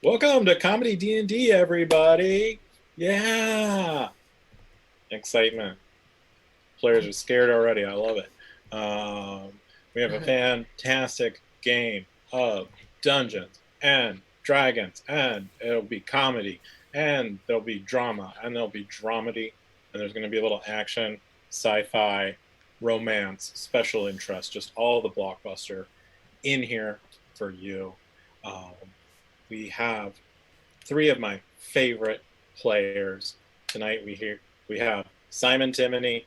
Welcome to Comedy D&D, everybody. Yeah. Excitement. Players are scared already. I love it. We have a fantastic game of Dungeons and Dragons, and it'll be comedy, and there'll be drama, and there'll be dramedy, and there's going to be a little action, sci-fi, romance, special interest, just all the blockbuster in here for you. We have three of my favorite players tonight. We have Simon Timony.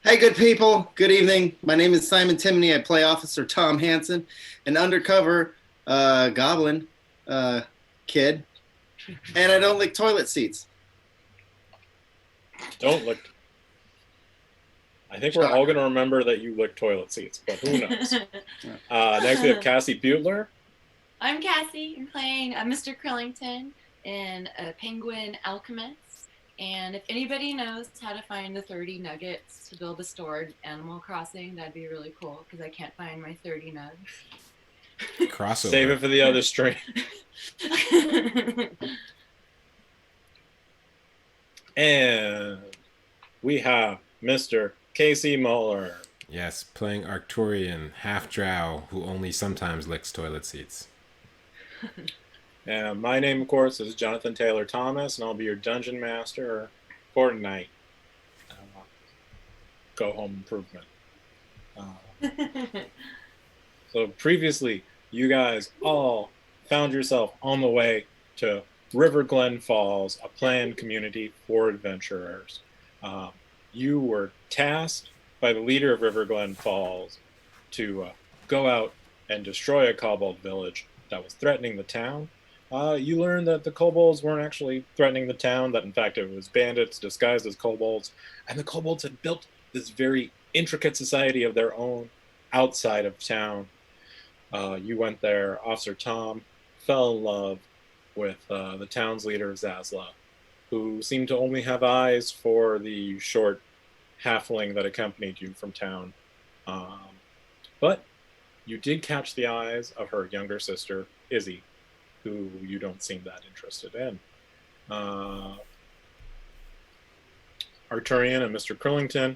Hey, good people. Good evening. My name is Simon Timony. I play Officer Tom Hansen, an undercover goblin kid, and I don't lick toilet seats. Don't lick. I think we're all going to remember that you lick toilet seats, but who knows? Next, we have Cassie Butler. I'm Cassie. I'm playing Mr. Krillington in a penguin alchemist. And if anybody knows how to find the 30 nuggets to build a store in Animal Crossing, that'd be really cool because I can't find my 30 nugs. Crossover. Save it for the other stream. And we have Mr. Casey Muller. Yes, playing Arcturian, half drow, who only sometimes licks toilet seats. And my name, of course, is Jonathan Taylor Thomas, and I'll be your dungeon master for tonight. Go home improvement. So previously, you guys all found yourself on the way to River Glen Falls, a planned community for adventurers. You were tasked by the leader of River Glen Falls to go out and destroy a kobold village that was threatening the town. You learned that the kobolds weren't actually threatening the town, that in fact it was bandits disguised as kobolds, and the kobolds had built this very intricate society of their own outside of town. You went there. Officer Tom fell in love with the town's leader, Zazla, who seemed to only have eyes for the short halfling that accompanied you from town. But you did catch the eyes of her younger sister, Izzy, who you don't seem that interested in. Arcturian and Mr. Krillington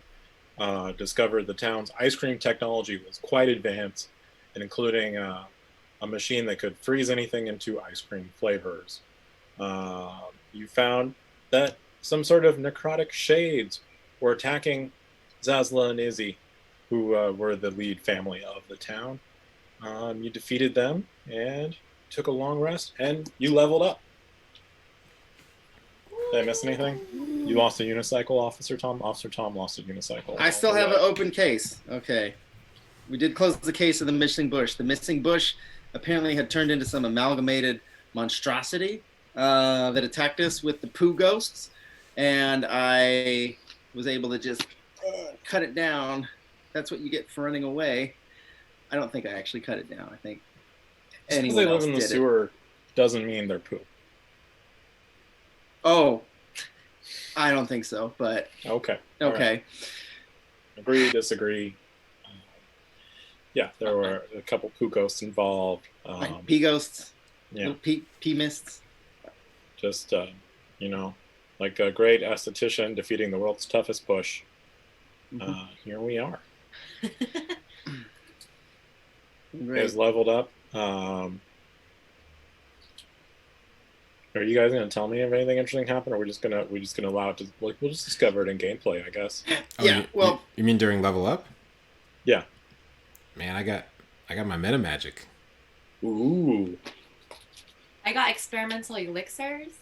discovered the town's ice cream technology was quite advanced, and including a machine that could freeze anything into ice cream flavors. You found that some sort of necrotic shades were attacking Zazla and Izzy, who were the lead family of the town. You defeated them and took a long rest, and you leveled up. Did I miss anything? You lost a unicycle, Officer Tom? Officer Tom lost a unicycle. I still have an open case. Okay. We did close the case of the missing bush. The missing bush apparently had turned into some amalgamated monstrosity that attacked us with the poo ghosts, and I was able to just cut it down. That's what you get for running away. I don't think I actually cut it down. I think anyone they else live in the did sewer doesn't mean they're poop. Oh, I don't think so, but Okay. okay. Right. Agree, disagree. Yeah, there were a couple poo ghosts involved. Like pea ghosts, Yeah, pea mists. just, like a great esthetician defeating the world's toughest bush. Here we are. You guys leveled up. Are you guys gonna tell me if anything interesting happened, or we're just gonna allow it to, like, we'll just discover it in gameplay, I guess. Yeah. You mean during level up? Yeah. Man, I got my meta magic. Ooh. I got experimental elixirs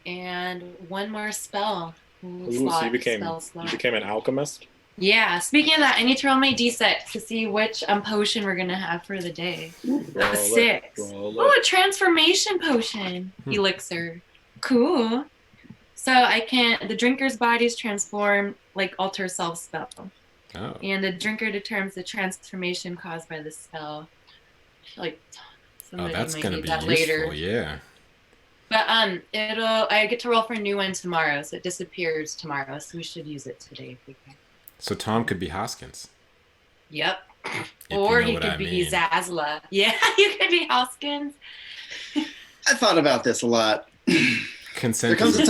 and one more spell. Ooh, so you became an alchemist? Yeah, speaking of that, I need to roll my d6 to see which potion we're going to have for the day. A 6. Oh, a transformation potion elixir. Cool. So the drinker's body's transform, like alter self spell. Oh. And the drinker determines the transformation caused by the spell. Like somebody that's might gonna need be that useful, later. yeah. But I get to roll for a new one tomorrow, so it disappears tomorrow. So we should use it today if we can. So Tom could be Hoskins. Yep. If Or you know he what could I be mean. Zazla. Yeah, you could be Hoskins. I thought about this a lot. Consent. There comes a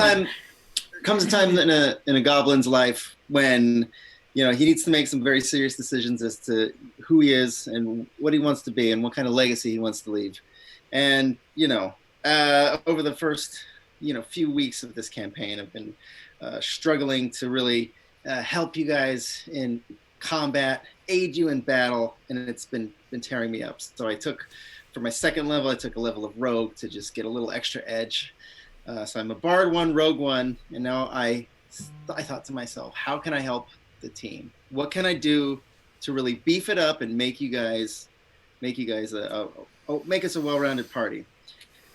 time in a goblin's life when, you know, he needs to make some very serious decisions as to who he is and what he wants to be and what kind of legacy he wants to leave. And, you know, over the first, you know, few weeks of this campaign, I've been struggling to really help you guys in combat, aid you in battle, and it's been tearing me up. So I took, for my second level, I took a level of rogue to just get a little extra edge. So I'm a bard 1, rogue 1, and now I thought to myself, how can I help the team? What can I do to really beef it up and make us a well-rounded party?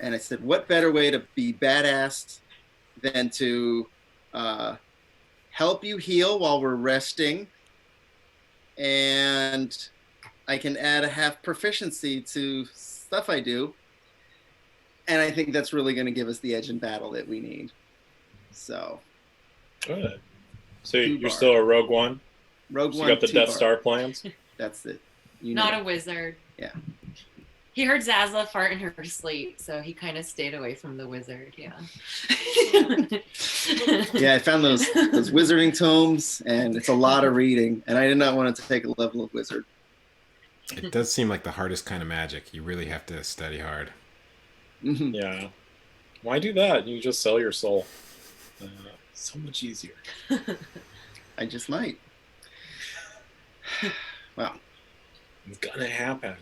And I said, what better way to be badass than to help you heal while we're resting, and I can add a half proficiency to stuff I do. And I think that's really going to give us the edge in battle that we need. So. Good. So you're still a rogue 1? Rogue 1. You got the Death Star plans? That's it. Not a wizard. Yeah. He heard Zazla fart in her sleep, so he kind of stayed away from the wizard. Yeah. Yeah, I found those wizarding tomes, and it's a lot of reading, and I did not want to take a level of wizard. It does seem like the hardest kind of magic. You really have to study hard. Mm-hmm. Yeah. Why do that? You just sell your soul. So much easier. I just might. Wow. It's gonna happen.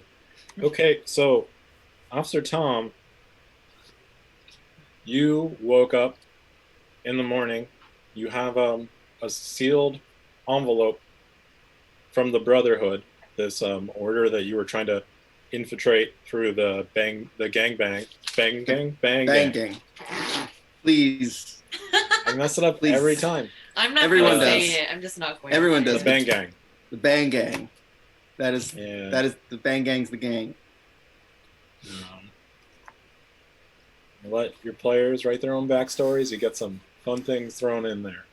Okay, so Officer Tom, you woke up in the morning. You have a sealed envelope from the Brotherhood, this order that you were trying to infiltrate through the gang. Please. I mess it up every time. I'm not Everyone going to does. say it. I'm just not going Everyone to. does. The Bang Gang. The Bang Gang. That is Yeah. the Bang Gang's the gang. Let your players write their own backstories. You get some fun things thrown in there.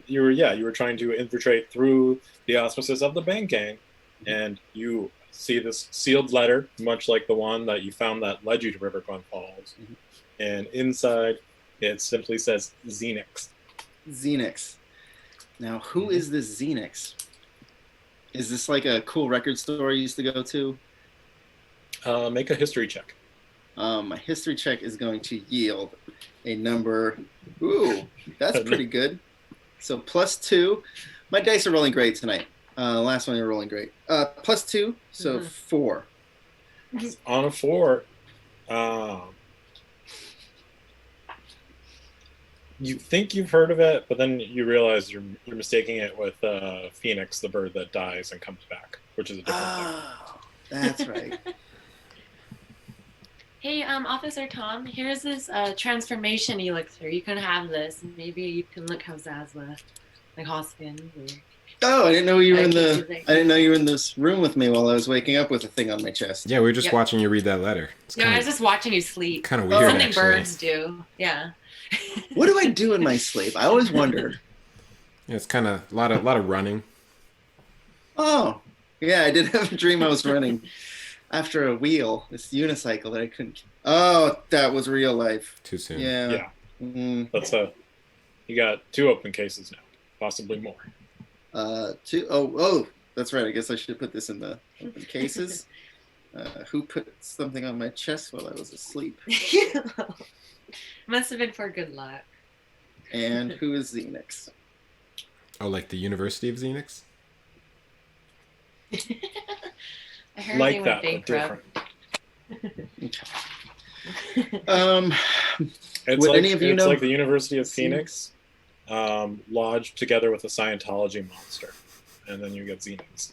You were trying to infiltrate through the auspices of the Bang Gang, and you see this sealed letter, much like the one that you found that led you to River Glen Falls. Mm-hmm. And inside, it simply says Xenix. Xenix. Now, who is this Xenix? Is this like a cool record store you used to go to? Make a history check. My history check is going to yield a number. Ooh, that's pretty good. So +2. My dice are rolling great tonight. Last one, you're rolling great. +2, so 4. On a 4, you think you've heard of it, but then you realize you're mistaking it with Phoenix, the bird that dies and comes back, which is a different thing. Oh, that's right. Hey, Officer Tom, here's this transformation elixir. You can have this. Maybe you can look how Zazla, like Hoskins. Oh, I didn't know you were I didn't know you were in this room with me while I was waking up with a thing on my chest. Yeah, we were just watching you read that letter. I was just watching you sleep. Kind of weird, Something actually. birds do. Yeah. What do I do in my sleep? I always wondered. Yeah, it's kind of a lot of running. Oh, yeah, I did have a dream I was running after a wheel, this unicycle that I couldn't. Oh, that was real life. Too soon. Yeah. Yeah. Mm. That's you got 2 open cases now, possibly more. 2. Oh, that's right. I guess I should put this in the open cases. Who put something on my chest while I was asleep? Must have been for good luck. And who is Xenix? Oh, like the University of Xenix? I heard Like they that, went but bankrupt. It's would like, any of you it's know? like the University of Phoenix lodged together with a Scientology monster, and then you get Xenix.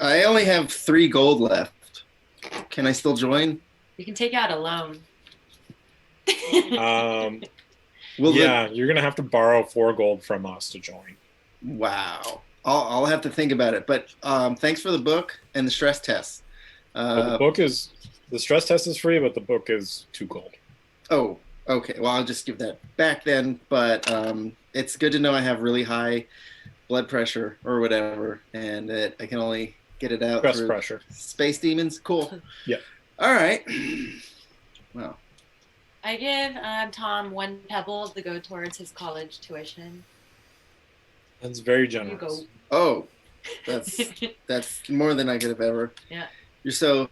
I only have 3 gold left. Can I still join? You can take out a loan. You're gonna have to borrow 4 gold from us to join. Wow. I'll have to think about it. But thanks for the book and the stress test. The stress test is free, but the book is 2 gold. Oh, okay. Well, I'll just give that back then. But it's good to know I have really high blood pressure or whatever, and that I can only get it out. Stress through pressure. Space demons. Cool. Yeah. All right. Wow. I give Tom 1 pebble to go towards his college tuition. That's very Here you generous. go. Oh, that's more than I could have ever. Yeah. You're so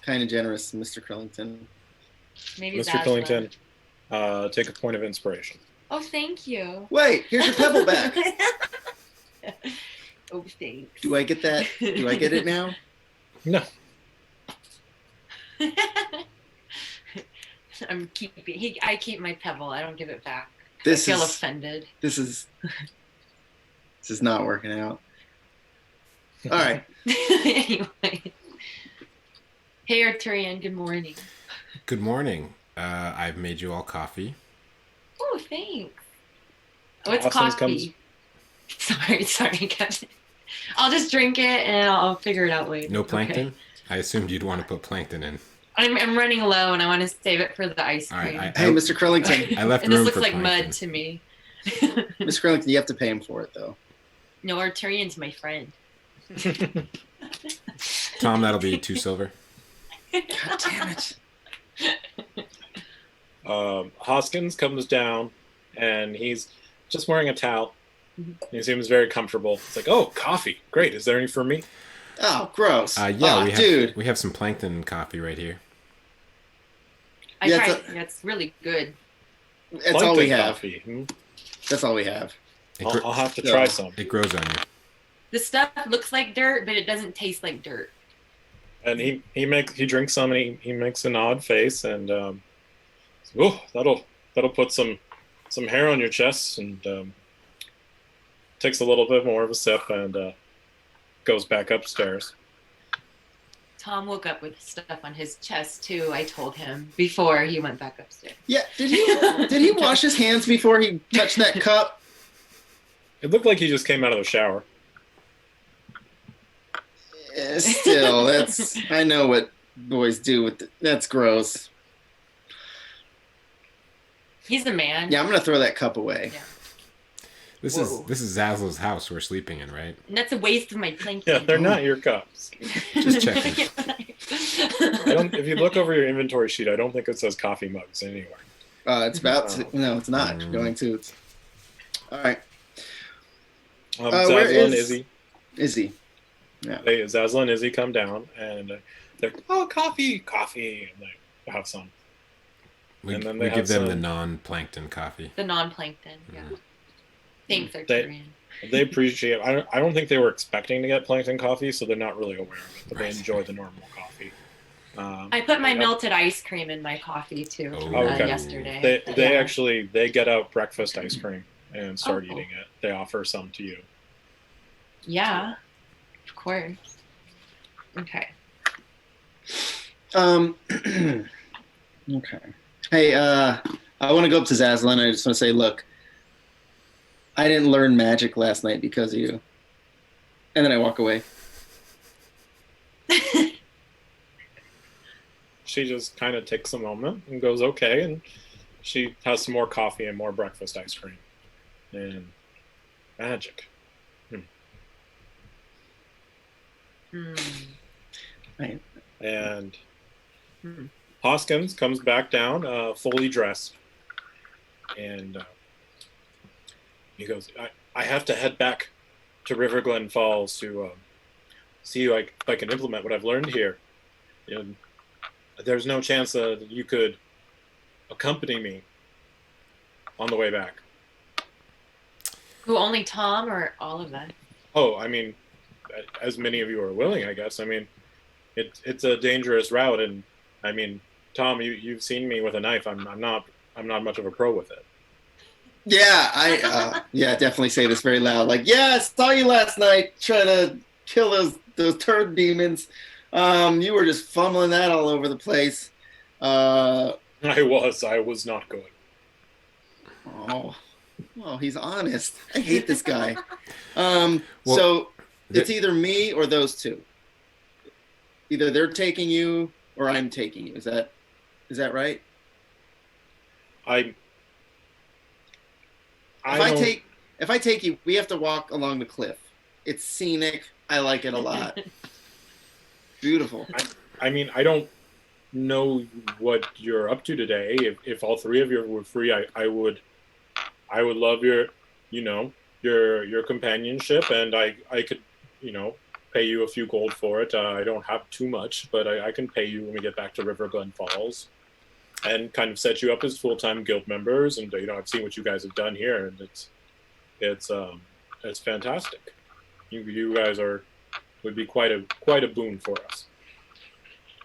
kind and generous, Mr. Krillington. Maybe Mr. Zasla. Krillington, take a point of inspiration. Oh, thank you. Wait, here's your pebble back. Oh, thanks. Do I get that? Do I get it now? No. I keep my pebble. I don't give it back. I feel offended. This is not working out. All right. Anyway. Hey, Arcturian. Good morning. Good morning. I've made you all coffee. Oh, thanks. Oh, it's Austin's coffee. Sorry, Kevin. I'll just drink it and I'll figure it out later. No plankton? Okay. I assumed you'd want to put plankton in. I'm running low and I want to save it for the ice cream. Right, Hey, Mr. Krillington. I left and this room looks for like plankton. mud to me. Mr. Krillington, you have to pay him for it, though. No, Arcturian's my friend. Tom, that'll be 2 silver. God damn it. Hoskins comes down, and he's just wearing a towel. Mhm. He seems very comfortable. It's like, oh, coffee. Great. Is there any for me? Oh, gross. Yeah, dude. we have some plankton coffee right here. I Yeah, tried. It's really good. That's all we Plankton have. coffee. Hmm? That's all we have. I'll have to Yeah. try some. It grows on you. The stuff looks like dirt, but it doesn't taste like dirt. And he drinks some, and he makes an odd face, and that'll put some hair on your chest, and takes a little bit more of a sip, and goes back upstairs. Tom woke up with stuff on his chest too. I told him before he went back upstairs. Yeah, did he wash his hands before he touched that cup? It looked like he just came out of the shower. Still, I know what boys do with that's gross. He's a man. Yeah, I'm gonna throw that cup away. Yeah. This is Zazzle's house we're sleeping in, right? And that's a waste of my plankton. Yeah, they're not your cups. Just checking. If you look over your inventory sheet, I don't think it says coffee mugs anywhere. It's about to. No, it's not going to. All right. Where Zazzle and is Izzy. Izzy? Yeah. Zazzle and Izzy come down, and they're coffee, and they have some. We, And then we they give have them the some- non-plankton coffee. The non-plankton. Yeah. Thanks, They- Arcturian. They appreciate. I don't think they were expecting to get plankton coffee, so they're not really aware of it. But Right. they enjoy the normal coffee. I put my Yep. melted ice cream in my coffee too Oh, okay. yesterday. They get out breakfast ice cream and start Oh. eating it. They offer some to you. Yeah, of course. Okay. Okay. Hey, I want to go up to Zazzle and I just want to say, look, I didn't learn magic last night because of you. And then I walk away. She just kind of takes a moment and goes, okay, and she has some more coffee and more breakfast ice cream. And magic. Right. And Hmm. Hoskins comes back down, fully dressed. And he goes, I have to head back to River Glen Falls to see if I can implement what I've learned here. And there's no chance that you could accompany me on the way back. Who, only Tom or all of them? Oh, I mean, as many of you are willing, I guess. I mean, it's a dangerous route, and I mean, Tom, you've seen me with a knife. I'm not much of a pro with it. Yeah, I definitely say this very loud. Like, yeah, I saw you last night trying to kill those turd demons. You were just fumbling that all over the place. I was not good. Oh, he's honest. I hate this guy. So it's either me or those two. Either they're taking you or I'm taking you. Is that right? If I take you, we have to walk along the cliff. It's scenic. I like it a lot. Beautiful. I mean, I don't know what you're up to today. If all three of you were free, I would love your, your companionship, and I could, pay you a few gold for it. I don't have too much, but I can pay you when we get back to River Glen Falls, and kind of set you up as full-time guild members. And I've seen what you guys have done here, and it's fantastic. You guys would be quite a boon for us.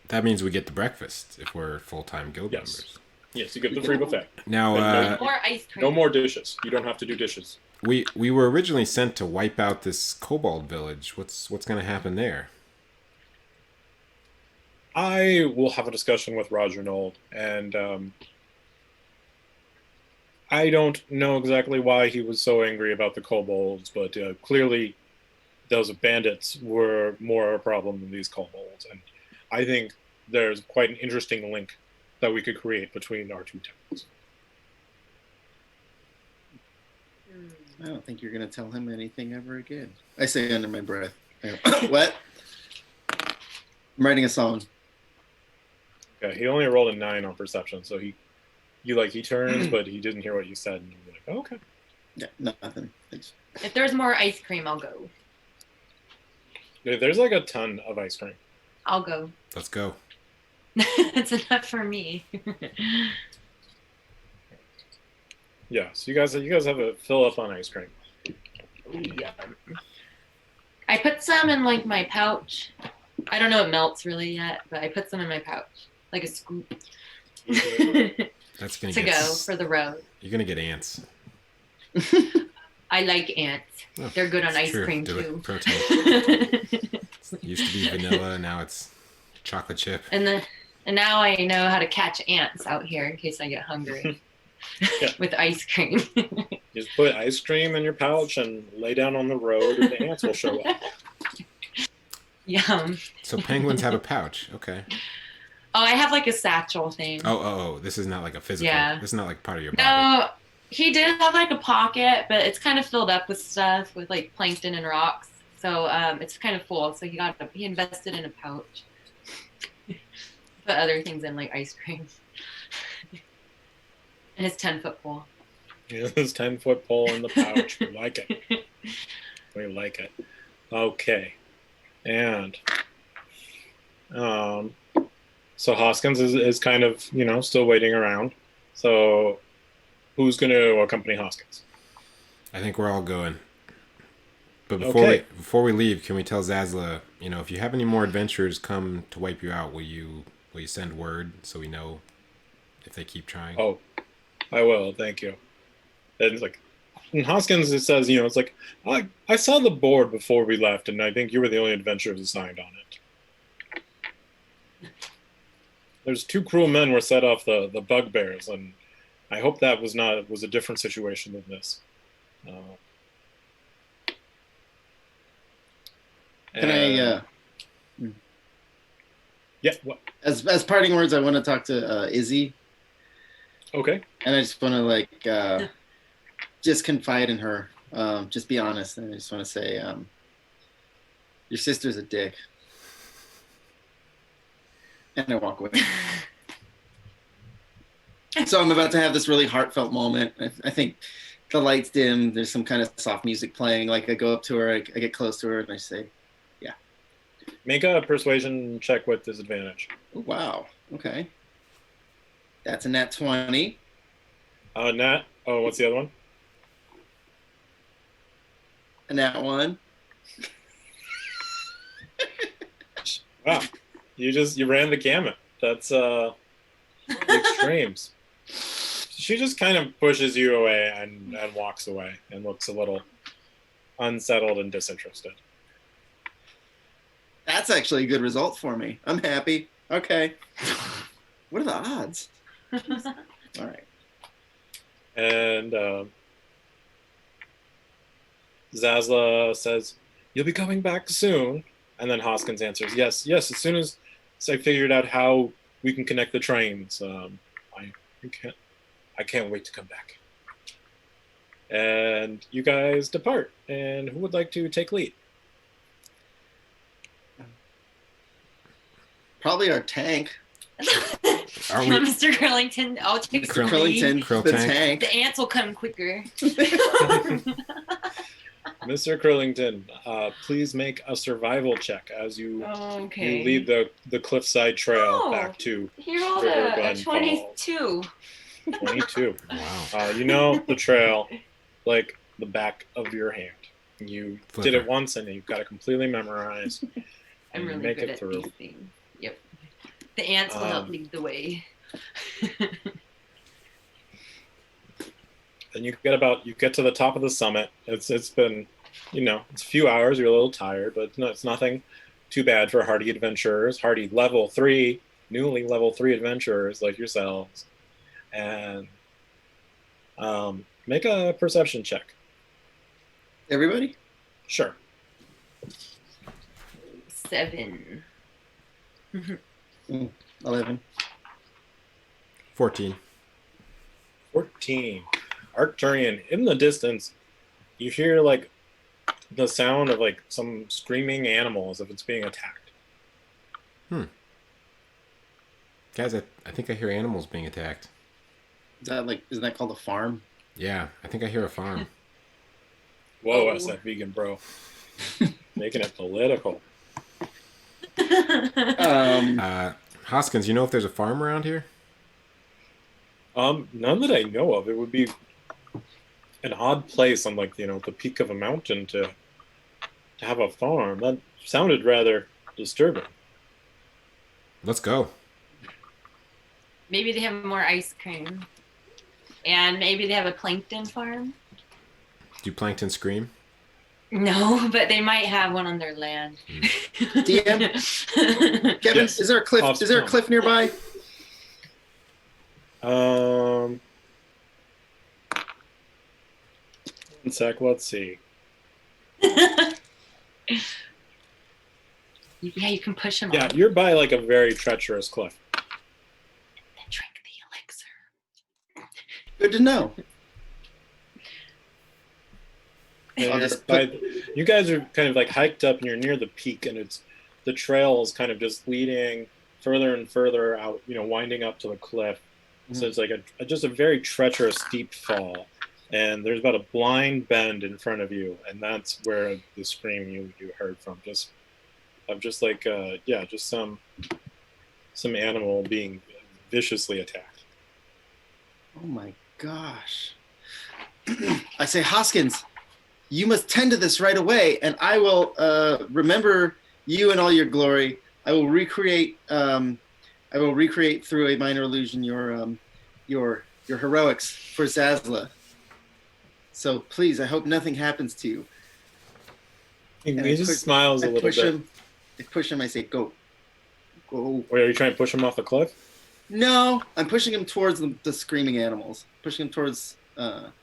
That means we get the breakfast if we're full-time guild members. Yes, you get the free buffet. Now, more ice cream. No more dishes. You don't have to do dishes. We were originally sent to wipe out this kobold village. What's going to happen there? I will have a discussion with Roger Nold, and I don't know exactly why he was so angry about the kobolds, but clearly those bandits were more a problem than these kobolds, and I think there's quite an interesting link that we could create between our two towns. I don't think you're going to tell him anything ever again. I say under my breath. What? I'm writing a song. Okay, he only rolled a 9 on perception, so he turns, but he didn't hear what you said, and you're like, oh, okay. Yeah, nothing. Thanks. If there's more ice cream, I'll go. There's like a ton of ice cream. I'll go. Let's go. It's enough for me. Yeah, so you guys have a fill up on ice cream. Yeah. I put some in like my pouch. I don't know if it melts really yet, but I put some in my pouch, like a scoop. That's gonna to go for the road. You're gonna get ants. I like ants. Oh, they're good on ice true. cream Do too. it. Protein. It used to be vanilla, now it's chocolate chip. And now I know how to catch ants out here in case I get hungry. Yeah. With ice cream. Just put ice cream in your pouch and lay down on the road, and the ants will show up. Yum. So penguins have a pouch. Okay. Oh, I have like a satchel thing. Oh, this is not like a physical. Yeah. This is not like part of your body. No, he did have like a pocket, but it's kind of filled up with stuff, with like plankton and rocks. So it's kind of full. So he invested in a pouch. Put other things in, like ice cream. And his 10-foot pole. Yeah, his 10-foot pole in the pouch. We like it. We like it. Okay. And so Hoskins is kind of, still waiting around. So who's going to accompany Hoskins? I think we're all going. But before we leave, can we tell Zazla, if you have any more adventurers come to wipe you out, will you send word so we know if they keep trying? Oh, I will. Thank you. And it's like, in Hoskins, it says, it's like, I saw the board before we left, and I think you were the only adventurers assigned on it. There's 2 cruel men were set off the bugbears, and I hope that was a different situation than this. Can I? Yeah. What? As parting words, I want to talk to Izzy. Okay. And I just want to just confide in her. Just be honest, and I just want to say, your sister's a dick. And I walk away. So I'm about to have this really heartfelt moment. I think the lights dim. There's some kind of soft music playing. Like I go up to her, I get close to her, and I say, yeah. Make a persuasion check with disadvantage. Oh, wow. Okay. That's a nat 20. Nat. Oh, what's the other one? A nat 1. Wow. You ran the gamut. That's the extremes. She just kind of pushes you away and walks away and looks a little unsettled and disinterested. That's actually a good result for me. I'm happy. Okay. What are the odds? All right. And Zazla says, "You'll be coming back soon." And then Hoskins answers, yes, as soon as I figured out how we can connect the trains. I can't wait to come back. And you guys depart. And who would like to take lead? Probably our tank. Are we- Mr. Krillington, I'll take Mr. the lead. Krillington, Krill the tank. tank. The ants will come quicker. Mr. Krillington, please make a survival check as you Okay. you lead the cliffside trail back to He rolled River a Glen 22. 22. Wow. You know the trail like the back of your hand. You did it Flipper. once and you've got it completely memorized. I'm You really make good it at through. these things. Yep. The ants will help lead the way. And you get to the top of the summit. It's been, it's a few hours. You're a little tired, but it's nothing too bad for hardy adventurers. Hardy newly level 3 adventurers like yourselves. And make a perception check. Everybody? Sure. 7. 11. 14. 14. Arcturian, in the distance, you hear like the sound of like some screaming animal as if it's being attacked. Guys, I think I hear animals being attacked. Isn't that called a farm? Yeah, I think I hear a farm. Whoa, Oh. that's that vegan bro. Making it political. Hoskins, you know if there's a farm around here? None that I know of. It would be an odd place on like, the peak of a mountain to have a farm. That sounded rather disturbing. Let's go. Maybe they have more ice cream. And maybe they have a plankton farm. Do plankton scream? No, but they might have one on their land. DM? Kevin, Yes. is there a cliff? Is there a cliff nearby? One sec, let's see. Yeah, you can push them Yeah, off. you're by like a very treacherous cliff. Then drink the elixir. Good to know. And I'll you're just you guys are kind of like hiked up and you're near the peak, and the trail is kind of just leading further and further out, winding up to the cliff. So it's like just a very treacherous, steep fall. And there's about a blind bend in front of you, and that's where the scream you heard from. Just some animal being viciously attacked. Oh my gosh. I say, Hoskins, you must tend to this right away, and I will remember you in all your glory. I will recreate through a minor illusion your heroics for Zazla. So please, I hope nothing happens to you. He just smiles a little bit. I push him. I say, go. Wait, are you trying to push him off the cliff? No, I'm pushing him towards the screaming animals. Pushing him towards.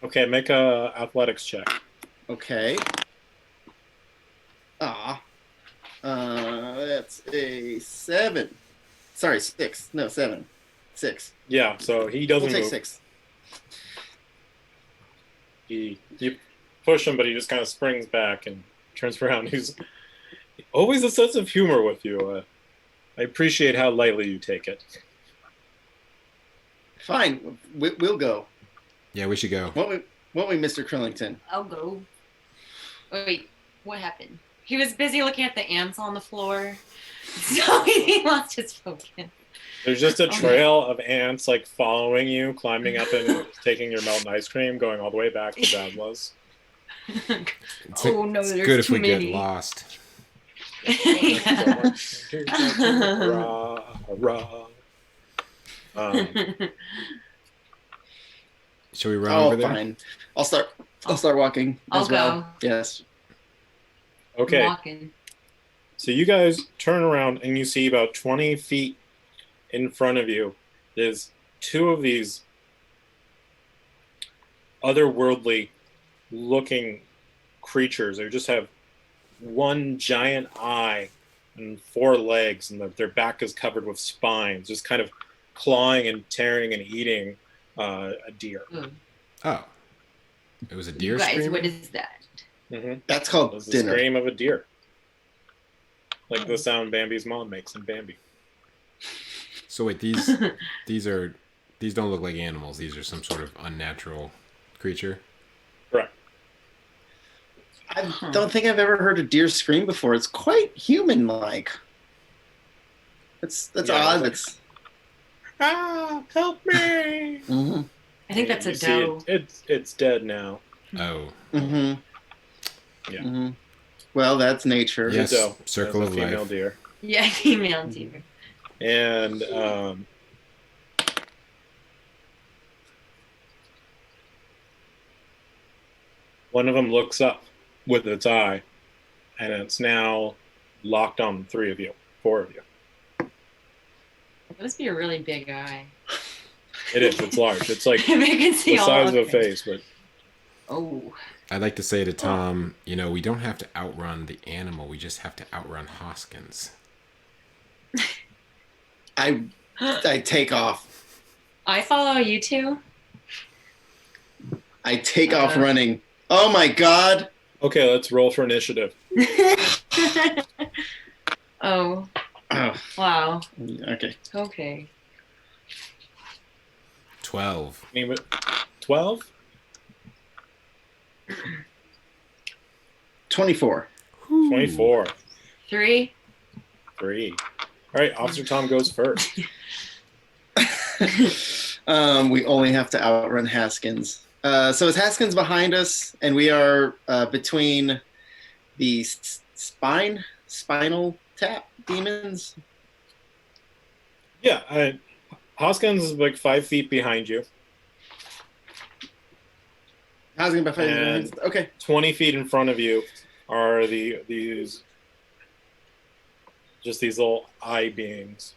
Okay, make a athletics check. Okay. That's a 7. Sorry, 6. No, 7. 6. Yeah, so he doesn't We'll take move. 6. You push him, but he just kind of springs back and turns around. He's always a sense of humor with you. I appreciate how lightly you take it. Fine, we'll go. Yeah, we should go. Won't we, Mr. Krillington? I'll go. Wait, what happened? He was busy looking at the ants on the floor. So he lost his focus. There's just a trail of ants like following you, climbing up and taking your melted ice cream, going all the way back to Dadla's. Oh no, it's there's good if too we many. get lost. Yeah. Rah, rah. Should we run Oh, over there? fine. I'll start walking I'll as well. go. Yes. Okay, Walking. so you guys turn around and you see about 20 feet in front of you. There's 2 of these otherworldly looking creatures. They just have one giant eye and 4 legs, and their back is covered with spines, just kind of clawing and tearing and eating a deer. Ooh. Oh. It was a deer You guys, screaming? what is that? Mm-hmm. That's called That's the dinner. scream of a deer. Like the sound Bambi's mom makes in Bambi. So wait, these don't look like animals. These are some sort of unnatural creature. Correct. I don't think I've ever heard a deer scream before. It's quite human-like. That's odd. That's help me! mm-hmm. I think that's a doe. It's dead now. Oh. Mm-hmm. Yeah. Mm-hmm. Well, that's nature. Yes. It's a doe. Circle That's of a female life. deer. Yeah, female deer. And one of them looks up with its eye, and it's now locked on 4 of you. It must be a really big eye. It is. It's large. It's like If I can see the all size of a it. face, but Oh. I'd like to say to Tom, we don't have to outrun the animal. We just have to outrun Hoskins. I take off. I follow you two. I take off running. Oh my god. okay, let's roll for initiative. Oh. Oh, Wow. okay. Okay. 12. 12? 24. 24. 3. 3. All right, Officer Tom goes first. We only have to outrun Haskins. So is Haskins behind us, and we are between the spinal tap demons? Yeah, Hoskins is like 5 feet behind you. Haskins behind And us. Okay. 20 feet in front of you are these little eye beings.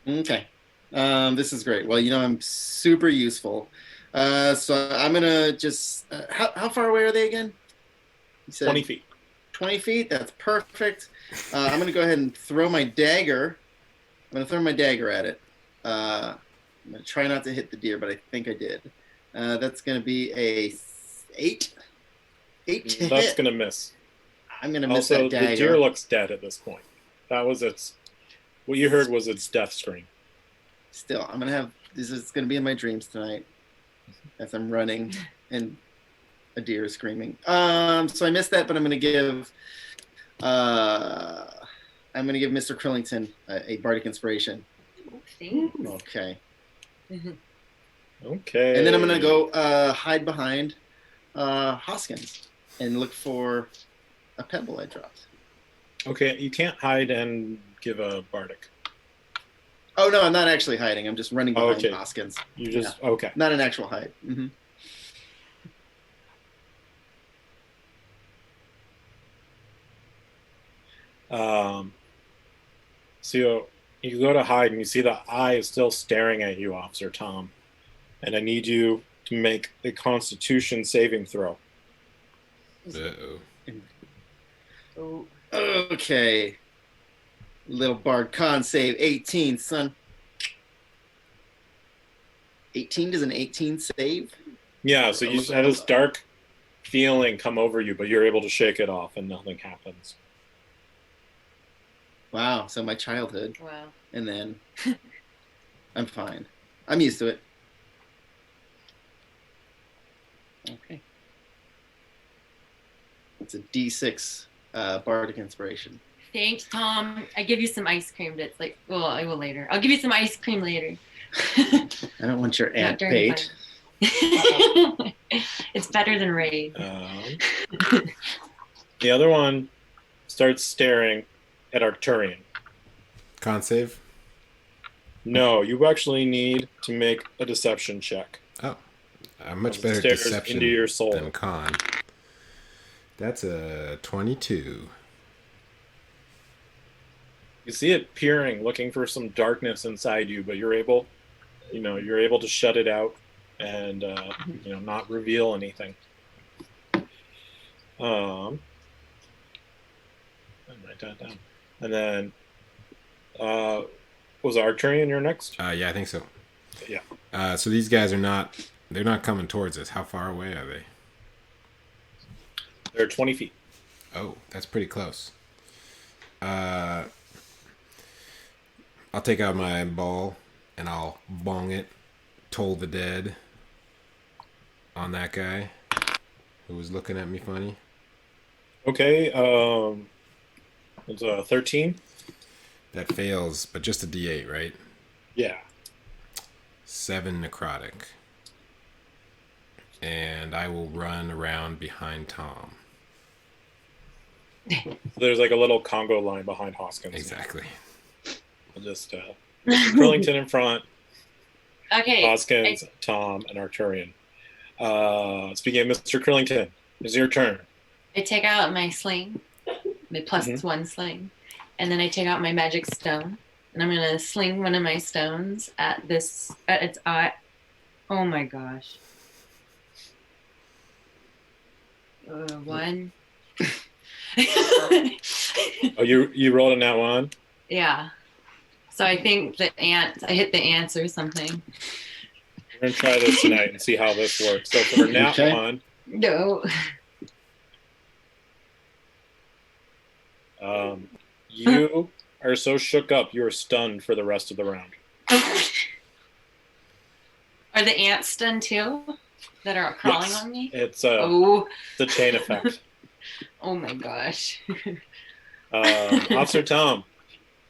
Okay. This is great. Well, I'm super useful. So I'm gonna just. How far away are they again? You said 20 feet. 20 feet. That's perfect. I'm gonna go ahead and throw my dagger. I'm gonna throw my dagger at it. I'm gonna try not to hit the deer, but I think I did. That's gonna be a 8. 8 to That's hit. gonna miss. I'm gonna miss Also, that dagger. the deer looks dead at this point. That was its. What you heard was its death scream. Still, I'm gonna have. This is gonna be in my dreams tonight, as I'm running and a deer is screaming. So I missed that, but I'm gonna give. I'm gonna give Mr. Krillington a bardic inspiration. Thanks. Okay. Okay. And then I'm gonna go hide behind Hoskins and look for a pebble I dropped. Okay, you can't hide and give a bardic. Oh no, I'm not actually hiding. I'm just running behind Okay. Hoskins. You just okay. Not an actual hide. Mm-hmm. So you go to hide and you see the eye is still staring at you, Officer Tom. And I need you to make a Constitution saving throw. Uh-oh. Oh. Okay. Little bard con save 18, son. 18 does an 18 save? Yeah, so you just had this dark feeling come over you, but you're able to shake it off and nothing happens. Wow. So my childhood. Wow. And then I'm fine. I'm used to it. Okay. It's a D6 bardic inspiration. Thanks, Tom. I give you some ice cream. That's like, well, I will later. I'll give you some ice cream later. I don't want your Not ant during bait. fun. It's better than raid. The other one starts staring at Arcturian. Con save? No, you actually need to make a deception check. Oh. A much better Stares deception into your soul. than con. That's a 22. You see it peering, looking for some darkness inside you, but you're able to shut it out and not reveal anything. Write that down. And then was Arcturian your next? Yeah, I think so. Yeah. So these guys they're not coming towards us. How far away are they? They're 20 feet. Oh, that's pretty close. I'll take out my ball and I'll bong it, toll the dead on that guy who was looking at me funny. Okay, it's a 13. That fails, but just a D8, right? Yeah. 7 necrotic. And I will run around behind Tom. There's like a little Congo line behind Hoskins. Exactly. I'll just Krillington in front. Okay. Hoskins, Tom, and Arcturian. Speaking of Mr. Krillington, it's your turn. I take out my sling, my +1 sling, and then I take out my magic stone, and I'm gonna sling one of my stones at its eye. Oh my gosh. 1. Oh, you rolled a nat 1? Yeah. So I think I hit the ants or something. We're going to try this tonight and see how this works. So for nat 1... No. You are so shook up, you're stunned for the rest of the round. Are the ants stunned too? That are crawling on me? It's the chain effect. Oh my gosh. Officer Tom,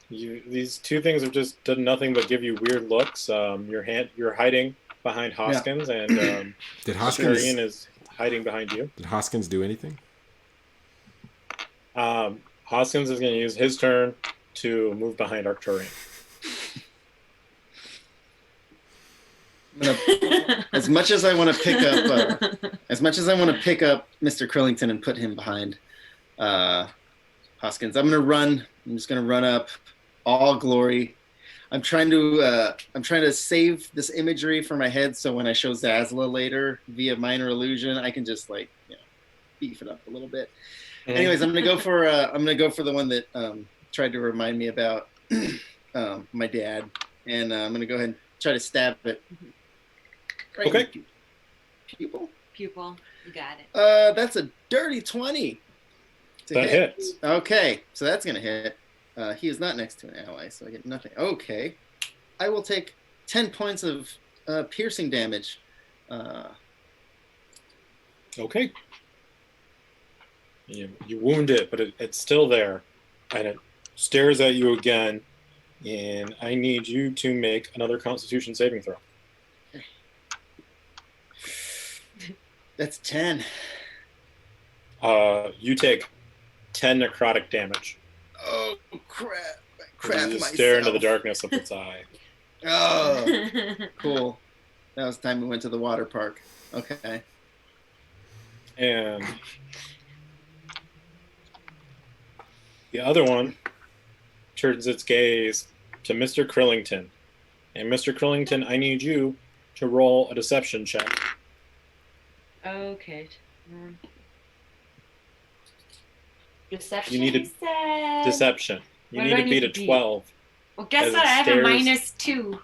these two things have just done nothing but give you weird looks. You're hiding behind Hoskins, and did Hoskins Arcturian is hiding behind you. Did Hoskins do anything? Hoskins is going to use his turn to move behind Arcturian. As much as I want to pick up Mr. Krillington and put him behind Hoskins, I'm just gonna run up, all glory. I'm trying to save this imagery for my head, so when I show Zazla later via minor illusion, I can just beef it up a little bit. Mm-hmm. Anyways, I'm gonna go for the one that tried to remind me about my dad, and I'm gonna go ahead and try to stab it. Right. Okay. Pupil. You got it. That's a dirty 20. That hits. Okay, so that's gonna hit. He is not next to an ally, so I get nothing. Okay, I will take 10 points of piercing damage. Okay. You wound it, but it's still there, and it stares at you again. And I need you to make another Constitution saving throw. That's 10. You take 10 necrotic damage. Oh, crap. I crap you myself. Stare into the darkness of its eye. Oh, cool. That was the time we went to the water park. Okay. And the other one turns its gaze to Mr. Krillington. And Mr. Krillington, I need you to roll a deception check. Okay. Deception. You need a deception. You need to beat a 12. Well, guess what? I have a -2.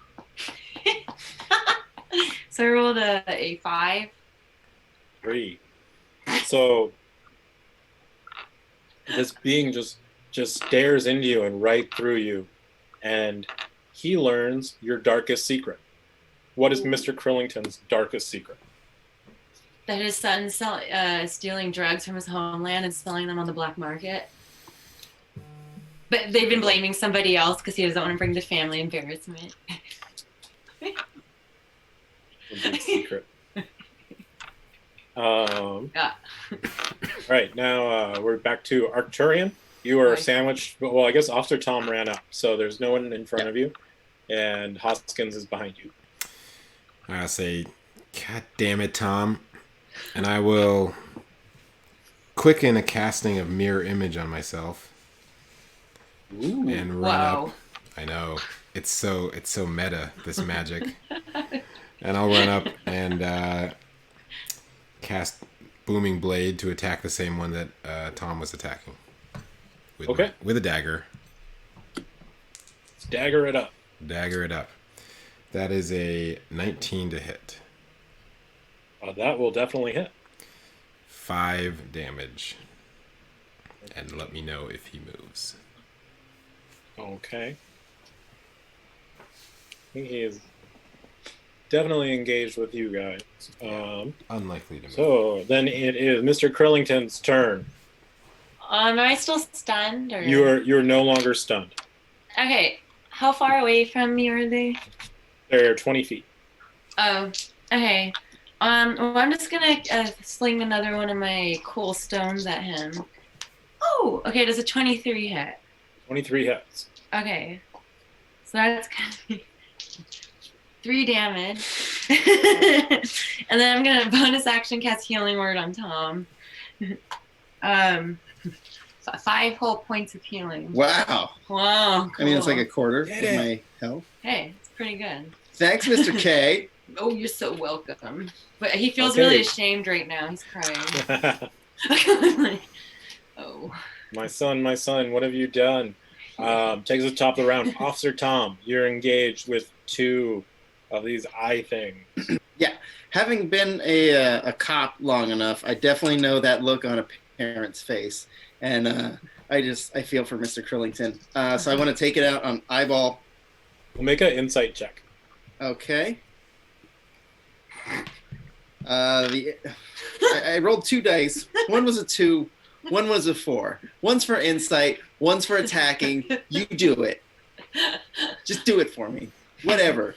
So I rolled a 5. 3. So this being just stares into you and right through you, and he learns your darkest secret. What is Mr. Krillington's darkest secret? That his son's stealing drugs from his homeland and selling them on the black market. But they've been blaming somebody else because he doesn't want to bring the family embarrassment. A big secret. All right, now we're back to Arcturian. You are sandwiched. Well, I guess Officer Tom ran up, so there's no one in front of you, and Hoskins is behind you. I'll say, God damn it, Tom. And I will quicken a casting of mirror image on myself. Ooh, and run up. I know. It's so meta, this magic. And I'll run up and cast Booming Blade to attack the same one that Tom was attacking. With a dagger. Let's dagger it up. Dagger it up. That is a 19 to hit. That will definitely hit. 5 damage. And let me know if he moves. Okay. He is definitely engaged with you guys. Unlikely to me. So then it is Mr. Krillington's turn. Am I still stunned? Or? You're no longer stunned. Okay. How far away from me are they? They're 20 feet. Oh, okay. Well, I'm just gonna sling another one of my cool stones at him. Oh, okay. Does a 23 hit? 23 hits. Okay. So that's gonna be 3 damage. And then I'm gonna bonus action cast Healing Word on Tom. 5 whole points of healing. Wow. Wow. Cool. I mean, it's like a quarter of my health. Hey, it's pretty good. Thanks, Mr. K. Oh, you're so welcome. But he feels really ashamed right now. He's crying. Like, oh. My son, what have you done? Takes the top of the round. Officer Tom, you're engaged with 2 of these eye things. Yeah. Having been a cop long enough, I definitely know that look on a parent's face. And I feel for Mr. Krillington. So I want to take it out on Eyeball. We'll make an insight check. Okay. I rolled 2 dice. One was a 2. One was a 4. One's for insight. One's for attacking. You do it. Just do it for me. Whatever.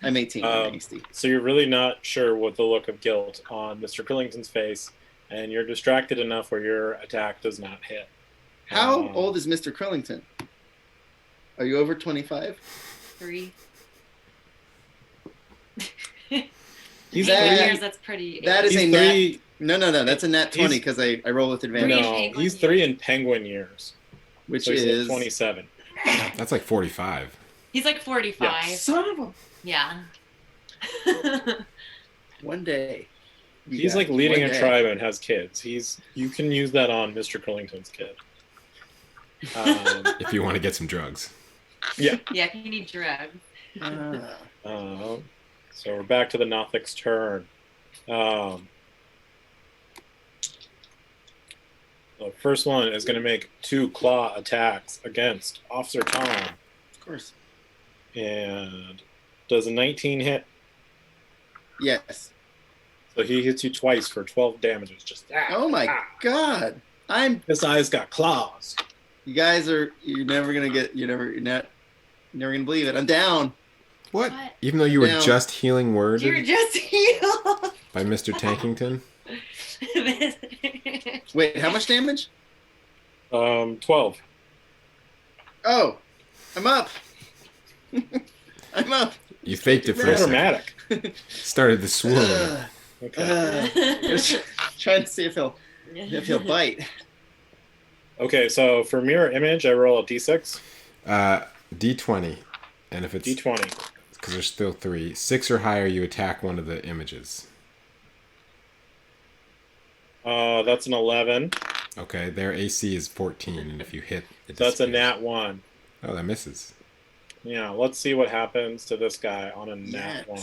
I'm 18. I'm hasty. So you're really not sure what the look of guilt on Mr. Krillington's face, and you're distracted enough where your attack does not hit. How old is Mr. Krillington? Are you over 25? 3. He's years, that's pretty. That is a nat. No. That's a nat 20 because I roll with advantage. No, he's 3 in penguin years, which so is 27. That's like 45. He's like 45. Yeah. Son of a. Yeah. One day. He's like leading a tribe and has kids. You can use that on Mr. Krillington's kid. If you want to get some drugs. Yeah. Yeah, if you need drugs. So we're back to the Nothic's turn. The first one is going to make 2 claw attacks against Officer Tom. Of course. And does a 19 hit? Yes. So he hits you twice for 12 damages. Just oh my god! His eyes got claws. You guys are. You're never not gonna believe it. I'm down. What? Even though you were just healing word. You were just healed by Mr. Tankington. Wait, how much damage? 12. Oh, I'm up. I'm up. You faked it for a second. Dramatic. Started the swoon. Okay. Trying to see if he'll bite. Okay, so for mirror image, I roll a d6. D20, and if it's d20, because there's still 3, 6 or higher, you attack one of the images. That's an 11. Okay, their AC is 14, and if you hit, that's a nat 1. Oh, that misses. Yeah, let's see what happens to this guy on a nat 1.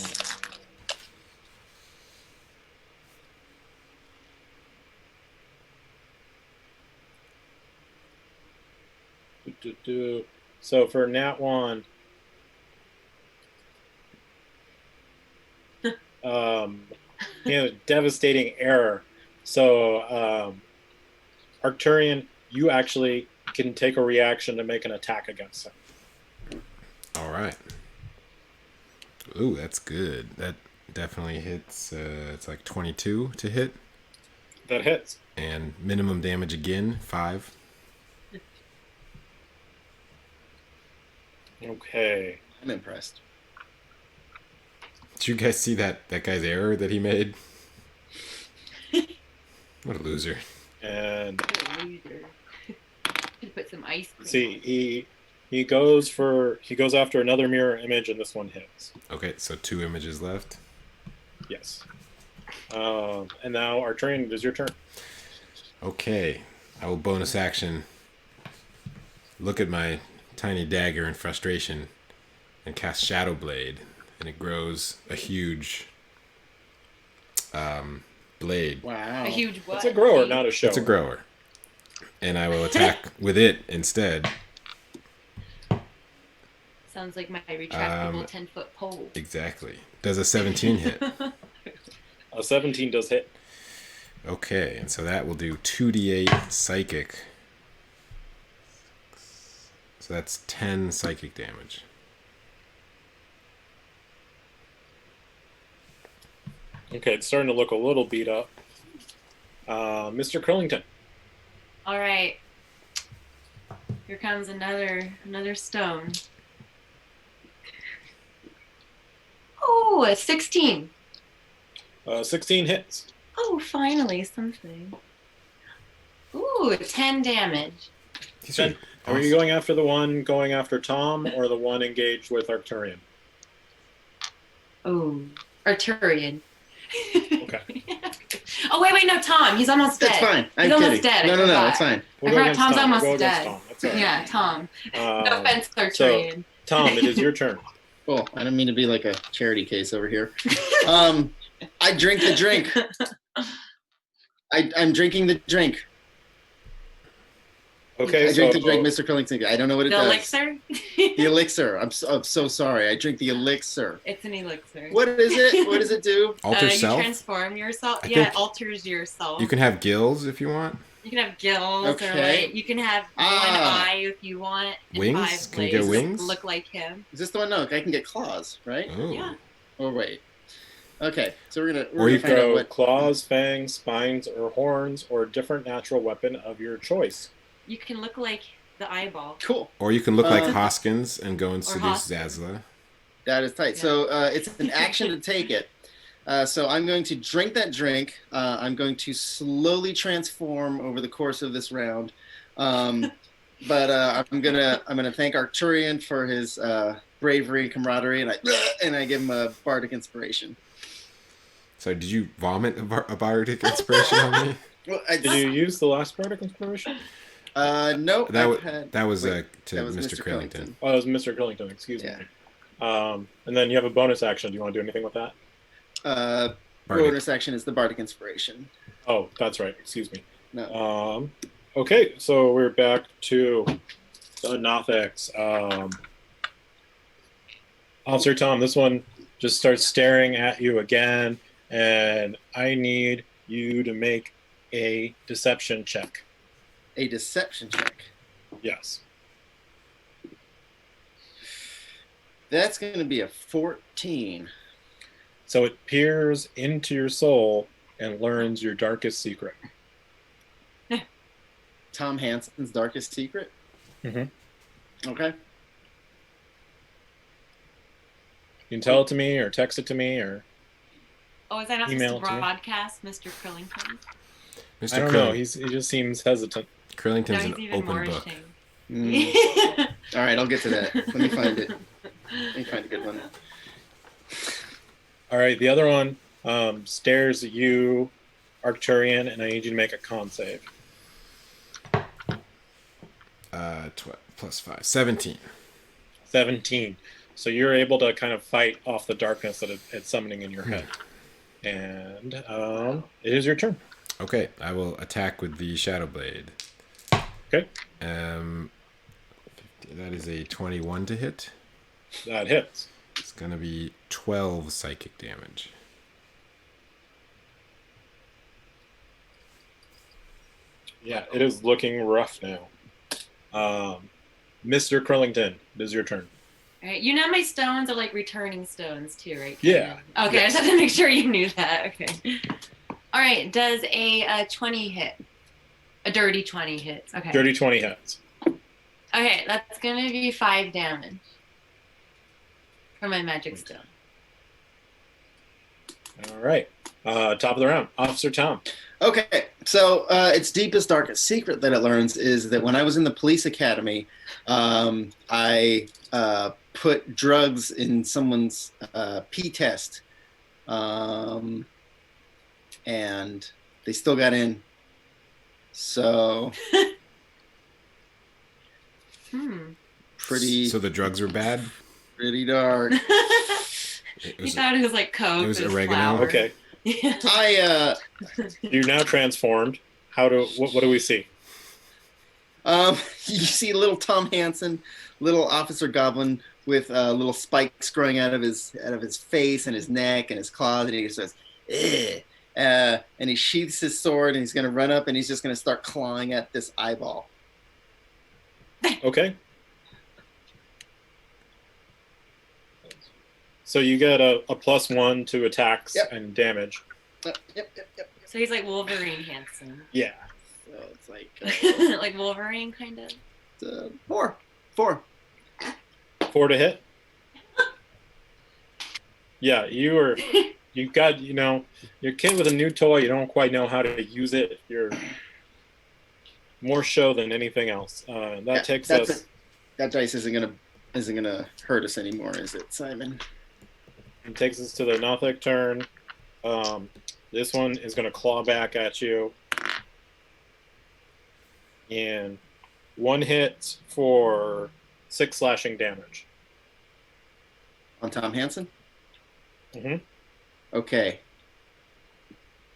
So for nat 1, he had a devastating error. So Arcturian, you actually can take a reaction to make an attack against him. All right. Ooh, that's good. That definitely hits. It's like 22 to hit. That hits. And minimum damage again, 5. Okay. I'm impressed. Did you guys see that guy's error that he made? What a loser. And put some ice. See, he goes after another mirror image, and this one hits. Okay, so 2 images left. Yes. And now Arcturian, it is your turn. Okay, I will bonus action. Look at my tiny dagger in frustration, and cast Shadow Blade, and it grows a huge blade. Wow. A huge what? It's a grower, not a shower. It's a grower. And I will attack with it instead. Sounds like my retractable 10-foot pole. Exactly. Does a 17 hit? A 17 does hit. Okay, and so that will do 2d8 psychic. So that's 10 psychic damage. Okay, it's starting to look a little beat up. Mr. Krillington. All right. Here comes another stone. Oh, a 16. 16 hits. Oh, finally something. Ooh, 10 damage. Are awesome. You going after the one going after Tom or the one engaged with Arcturian? Oh, Arcturian. Okay. Oh, wait, no, Tom. He's almost dead. That's fine. He's almost dead. No, that's fine. I forgot Tom's almost dead. Tom. That's all right. Yeah, Tom. No offense, Arcturian. So, Tom, it is your turn. Oh, I don't mean to be like a charity case over here. I drink the drink. I'm drinking the drink. Okay, I drink the drink, Mr. Krillington. I don't know what it does. The elixir? The elixir. I'm so sorry. I drink the elixir. It's an elixir. What is it? What does it do? Alter self? You transform yourself. It alters yourself. You can have gills if you want. You can have gills. Okay. Or you can have one eye if you want. Wings? Can you get wings? Look like him. Is this the one? No, I can get claws, right? Oh. Yeah. Oh, wait. Okay, so we're you gonna find out what claws, fangs, spines, or horns, or a different natural weapon of your choice. You can look like the eyeball. Cool. Or you can look like Hoskins and go and seduce Zazla. That is tight. Yeah. So it's an action to take it. So I'm going to drink that drink. I'm going to slowly transform over the course of this round. But I'm gonna thank Arcturian for his bravery, camaraderie, and I give him a bardic inspiration. So did you vomit a bardic inspiration on me? Well, did you use the last bardic inspiration? No. That was Mr. Krillington. Oh, it was Mr. Krillington. Excuse me. And then you have a bonus action. Do you want to do anything with that? Bonus action is the bardic inspiration. Oh, that's right. Excuse me. No. Okay, so we're back to the Nothics. Officer Tom, this one just starts staring at you again, and I need you to make a deception check. A deception check? Yes. That's going to be a 14. So it peers into your soul and learns your darkest secret. Tom Hansen's darkest secret? Mm-hmm. Okay. You can tell it to me or text it to me or is that not email just a broadcast, Mr. Krillington? I don't know. He just seems hesitant. Krillington's an open book. All right, I'll get to that. Let me find it. Let me find a good one. All right, the other one stares at you, Arcturian, and I need you to make a con save. 12 plus 5. 17. 17. So you're able to kind of fight off the darkness that it's summoning in your head. And it is your turn. Okay, I will attack with the Shadow Blade. Okay. That is a 21 to hit. That hits. It's going to be 12 psychic damage. Yeah, it is looking rough now. Mr. Krillington, it is your turn. All right, you know my stones are like returning stones too, right? Yeah. Okay, yes. I just have to make sure you knew that. Okay. All right, does a 20 hit? A dirty 20 hits. Okay. Dirty 20 hits. Okay, that's going to be 5 damage for my magic stone. All right. Top of the round, Officer Tom. Okay, so its deepest, darkest secret that it learns is that when I was in the police academy, I put drugs in someone's pee test, and they still got in. So, pretty. So the drugs were bad? Pretty dark. You thought it was like coke. It was oregano. Flour. Okay. You're now transformed. What do we see? You see little Tom Hansen, little Officer Goblin with little spikes growing out of his face and his neck and his claws, and he says, "Ugh." And he sheaths his sword, and he's going to run up, and he's just going to start clawing at this eyeball. Okay. So you get a +1 to attacks and damage. Yep. So he's like Wolverine Hansen. Yeah. So it's like like Wolverine, kind of. 4. 4 to hit. Yeah, you got, you're a kid with a new toy. You don't quite know how to use it. You're more show than anything else. That takes us. That dice isn't gonna hurt us anymore, is it, Simon? It takes us to the Nothic turn. This one is going to claw back at you. And 1 hit for 6 slashing damage. On Tom Hansen? Mm-hmm. Okay.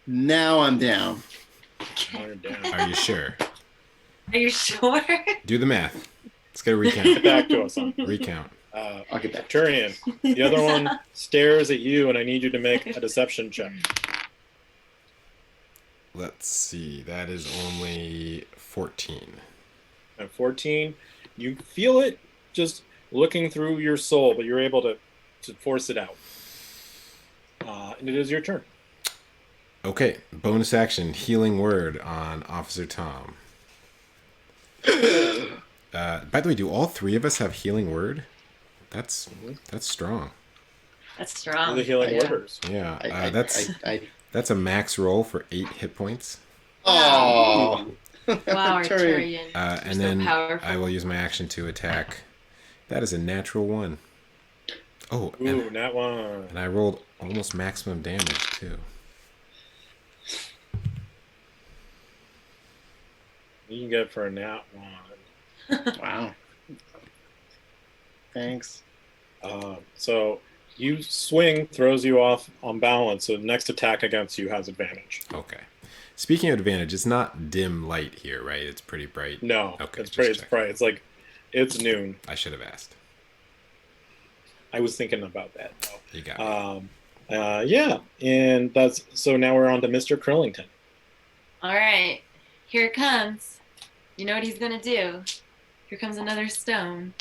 Now I'm down. Are you sure? Are you sure? Do the math. Let's get a recount. Get back to us on Recount. I'll get back. Arcturian. The other one stares at you, and I need you to make a deception check. Let's see. That is only 14. At 14, you feel it just looking through your soul, but you're able to force it out. And it is your turn. Okay. Bonus action. Healing word on Officer Tom. By the way, do all 3 of us have healing word? That's strong. That's strong. The healing orders. Yeah. That's a max roll for 8 hit points. Oh. Wow, Arcturian. And then I will use my action to attack. That is a natural 1. Oh, ooh, nat 1. And I rolled almost maximum damage too. You can get it for a nat 1. Wow. Thanks. So you swing, throws you off on balance, so the next attack against you has advantage. Okay. Speaking of advantage, it's not dim light here, right? It's pretty bright. No. Okay. It's bright. It's like, it's noon. I should have asked. I was thinking about that, though. You got it. Yeah. And so now we're on to Mr. Krillington. All right. Here it comes. You know what he's going to do. Here comes another stone.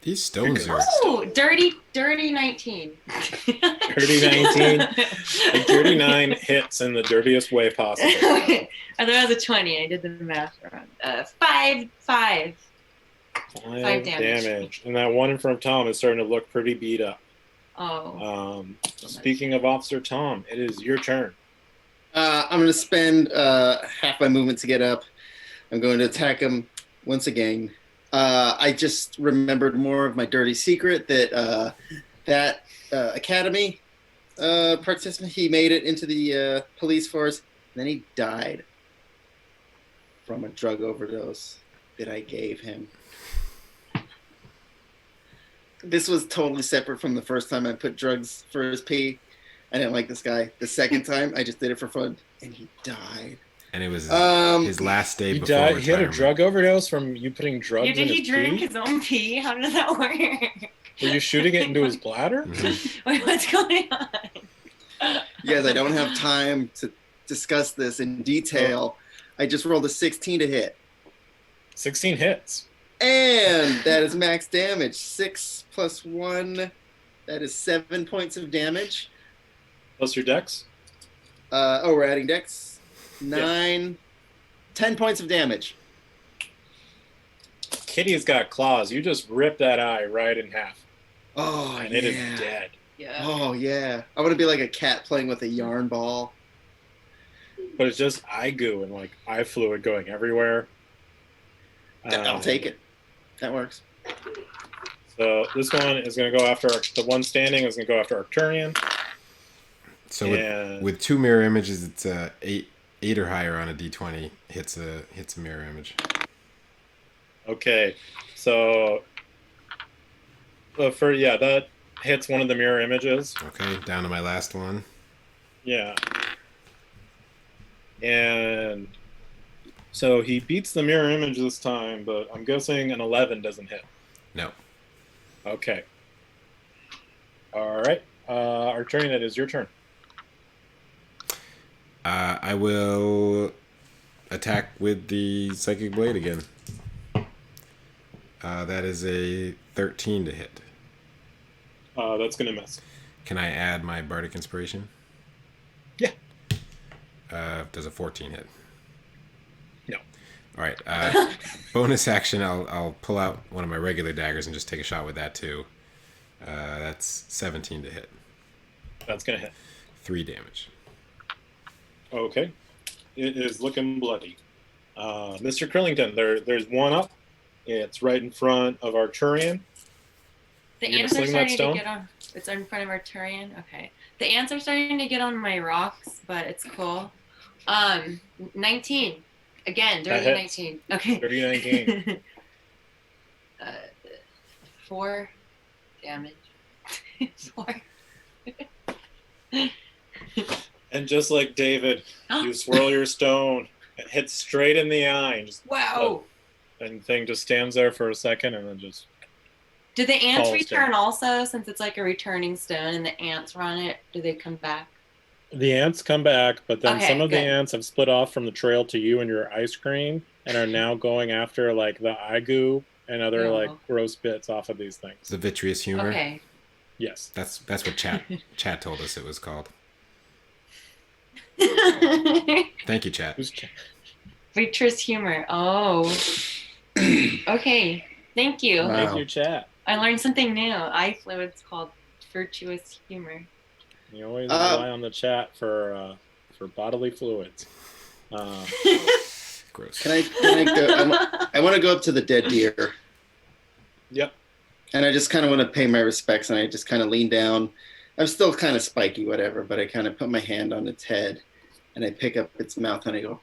These stones are... Oh, dirty 19. Dirty 19. A dirty 9 hits in the dirtiest way possible. I thought it was a 20. I did the math wrong. 5 damage. And that one in front of Tom is starting to look pretty beat up. Oh. Speaking of Officer Tom, it is your turn. I'm going to spend half my movement to get up. I'm going to attack him once again. I just remembered more of my dirty secret that academy participant, he made it into the police force, and then he died from a drug overdose that I gave him. This was totally separate from the first time I put drugs for his pee. I didn't like this guy. The second time, I just did it for fun, and he died. And it was his last day before died. retirement. He had a drug overdose from you putting drugs in his pee? Did he drink his own pee? How does that work? Were you shooting it into his bladder? Mm-hmm. Wait, what's going on? You guys, I don't have time to discuss this in detail. I just rolled a 16 to hit. 16 hits. And that is max damage. 6 plus 1. That is 7 points of damage. Plus your dex? We're adding dex. 9. 10 points of damage. Kitty's got claws. You just rip that eye right in half. Oh, and it is dead. Yeah. Oh, yeah. I want to be like a cat playing with a yarn ball. But it's just eye goo and like eye fluid going everywhere. I'll take it. That works. So this one is going to go after the one standing is going to go after Arcturian. So with 2 mirror images, it's 8 or higher on a d20 hits a mirror image. Okay, so that hits one of the mirror images. Okay, down to my last one. Yeah, and so he beats the mirror image this time, but I'm guessing an 11 doesn't hit. No. Okay, All right. Arcturian, it is your turn. I will attack with the Psychic Blade again. That is a 13 to hit. That's going to miss. Can I add my Bardic Inspiration? Yeah. Does a 14 hit? No. All right. Bonus action, I'll pull out one of my regular daggers and just take a shot with that too. That's 17 to hit. That's going to hit. 3 damage. Okay. It is looking bloody. Mr. Krillington, there's one up. It's right in front of Arcturian. The ants are starting to get on. It's in front of Arcturian. Okay. The ants are starting to get on my rocks, but it's cool. 19. Again, dirty 19. Okay. Dirty 19. 4 damage. 4. And just like David, you swirl your stone. It hits straight in the eye. And just, wow. And the thing just stands there for a second and then just... Do the ants return also, since it's like a returning stone and the ants run it? Do they come back? The ants come back, but then some of the ants have split off from the trail to you and your ice cream and are now going after like the eye goo and other like gross bits off of these things. The vitreous humor? Okay. Yes. That's what chat told us it was called. Thank you, chat. Who's chat? Vitreous humor. Oh. Okay. Thank you. Wow. Thank you, chat. I learned something new. Eye fluid's called virtuous humor. You always rely on the chat for bodily fluids. Gross. Can I go? I want to go up to the dead deer. Yep. And I just kind of want to pay my respects, and I just kind of lean down. I'm still kind of spiky, whatever, but I kind of put my hand on its head, and I pick up its mouth, and I go,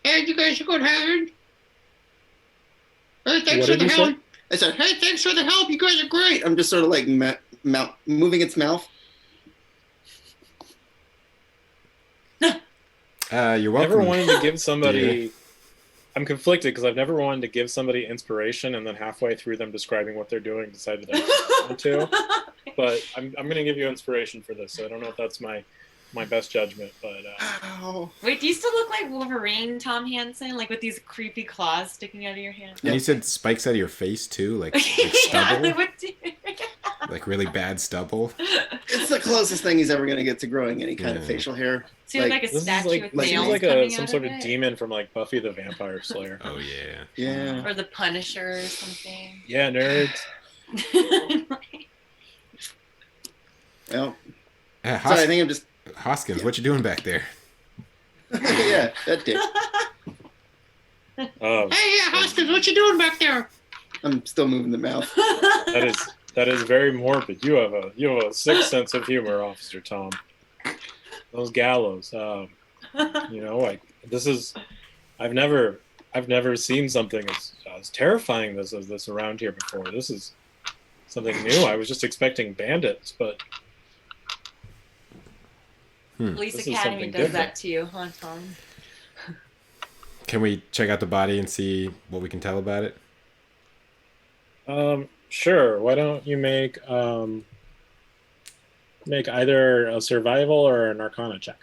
"Hey, you guys are good having? Hey, thanks for the help." I said, "Hey, thanks for the help. You guys are great." I'm just sort of like moving its mouth. You're welcome. Never wanted to give somebody... I'm conflicted because I've never wanted to give somebody inspiration and then halfway through them describing what they're doing decided I don't want to. But I'm going to give you inspiration for this, so I don't know if that's my best judgment. But Wait, do you still look like Wolverine, Tom Hansen, like with these creepy claws sticking out of your hand? And you said spikes out of your face too, like stubble, like really bad stubble. It's the closest thing he's ever going to get to growing any kind of facial hair. So like a statue with nails like coming some out sort of of demon from like Buffy the Vampire Slayer. Oh yeah. Yeah. Or the Punisher or something. Yeah, nerds. Well, sorry, I think I'm just... Hoskins, what you doing back there? Yeah, that dick. Hey, Hoskins, what you doing back there? I'm still moving the mouth. That is very morbid. You have a sick sense of humor, Officer Tom. Those gallows. Like this is. I've never seen something as terrifying as this around here before. This is something new. I was just expecting bandits, but. Police Academy does that to you, huh, Tom? Can we check out the body and see what we can tell about it? Sure. Why don't you make either a survival or an arcana check?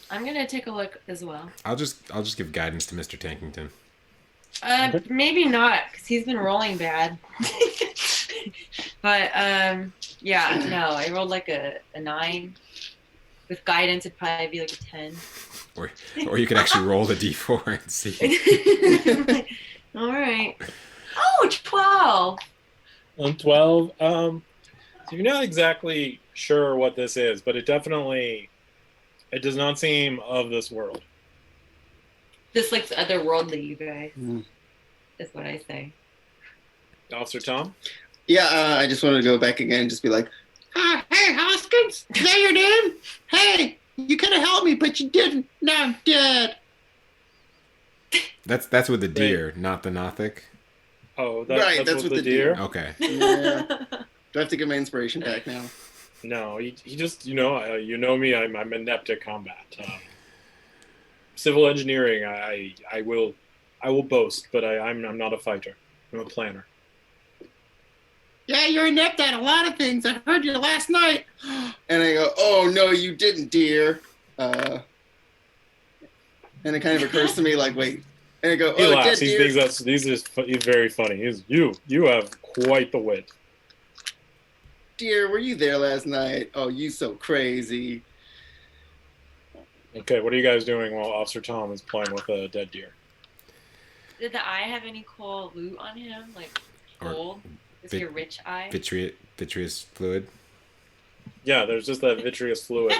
I'm gonna take a look as well. I'll just give guidance to Mr. Tankington. Maybe not, because he's been rolling bad. But yeah, no, I rolled like a 9. With guidance, it'd probably be like a 10. Or you could actually roll the d4 and see. All right. Oh, 12. On 12. So you're not exactly sure what this is, but it does not seem of this world. This looks otherworldly, you guys. That's what I say. Officer Tom? Yeah, I just wanted to go back again and just be like, hey, Hoskins, is that your name? Hey, you could have helped me, but you didn't. Now I'm dead. That's with the deer, not the Nothic. Oh, that's with the deer? Okay. Yeah. Do I have to get my inspiration back now? No, you just, you know me, I'm inept at combat. Civil engineering, I will boast, but I'm not a fighter. I'm a planner. Yeah, you're inept at a lot of things. I heard you last night. And I go, oh, no, you didn't, dear. And it kind of occurs to me, like, wait. And I go, He oh, laughs. dead, He dear. thinks he's very funny. You have quite the wit. Dear, were you there last night? Oh, you so crazy. Okay, what are you guys doing while Officer Tom is playing with a dead deer? Did the eye have any cool loot on him? Like gold? Is he a rich eye? Vitreous fluid. Yeah, there's just that vitreous fluid.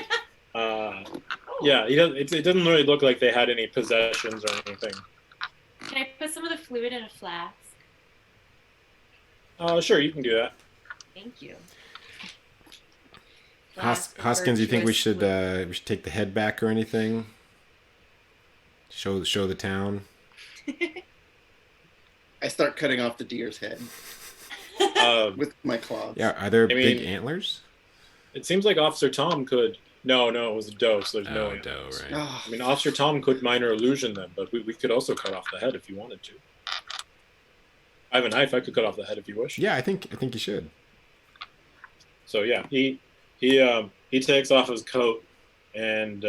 Yeah, it doesn't really look like they had any possessions or anything. Can I put some of the fluid in a flask? Sure, you can do that. Thank you. Hoskins, you think we should take the head back or anything? Show the town. I start cutting off the deer's head with my claws. Yeah, are there big antlers? It seems like Officer Tom could. No, it was a doe, so there's no doe, right? Oh. I mean, Officer Tom could minor illusion them, but we could also cut off the head if you wanted to. I have a knife. I could cut off the head if you wish. Yeah, I think you should. So yeah, he takes off his coat, and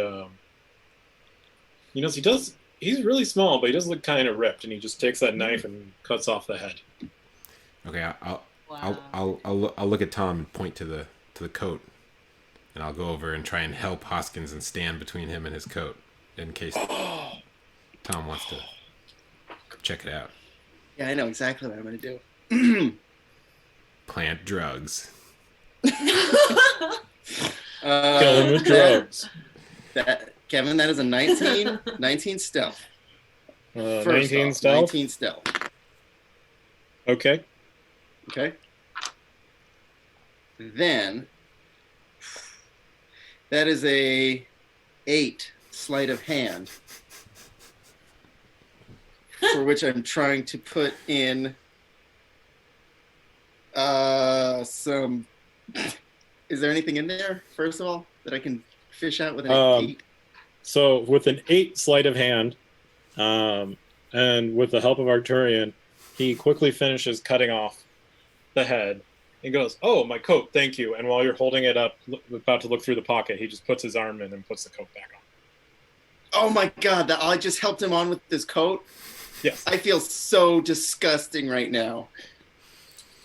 he's really small, but he does look kind of ripped, and he just takes that knife and cuts off the head. Okay, I'll look at Tom and point to the coat, and I'll go over and try and help Hoskins and stand between him and his coat in case Tom wants to check it out. Yeah, I know exactly what I'm going to do. Plant drugs. Kill him with drugs. Kevin, that is a 19 stealth. 19 stealth? 19 stealth. Okay. Okay. Then, that is a 8 sleight of hand, for which I'm trying to put in some... Is there anything in there, first of all, that I can fish out with an 8? So with an 8 sleight of hand, and with the help of Arcturian, he quickly finishes cutting off the head. He goes, "Oh, my coat, thank you." And while you're holding it up, about to look through the pocket, he just puts his arm in and puts the coat back on. Oh my God! I just helped him on with this coat. Yes. I feel so disgusting right now.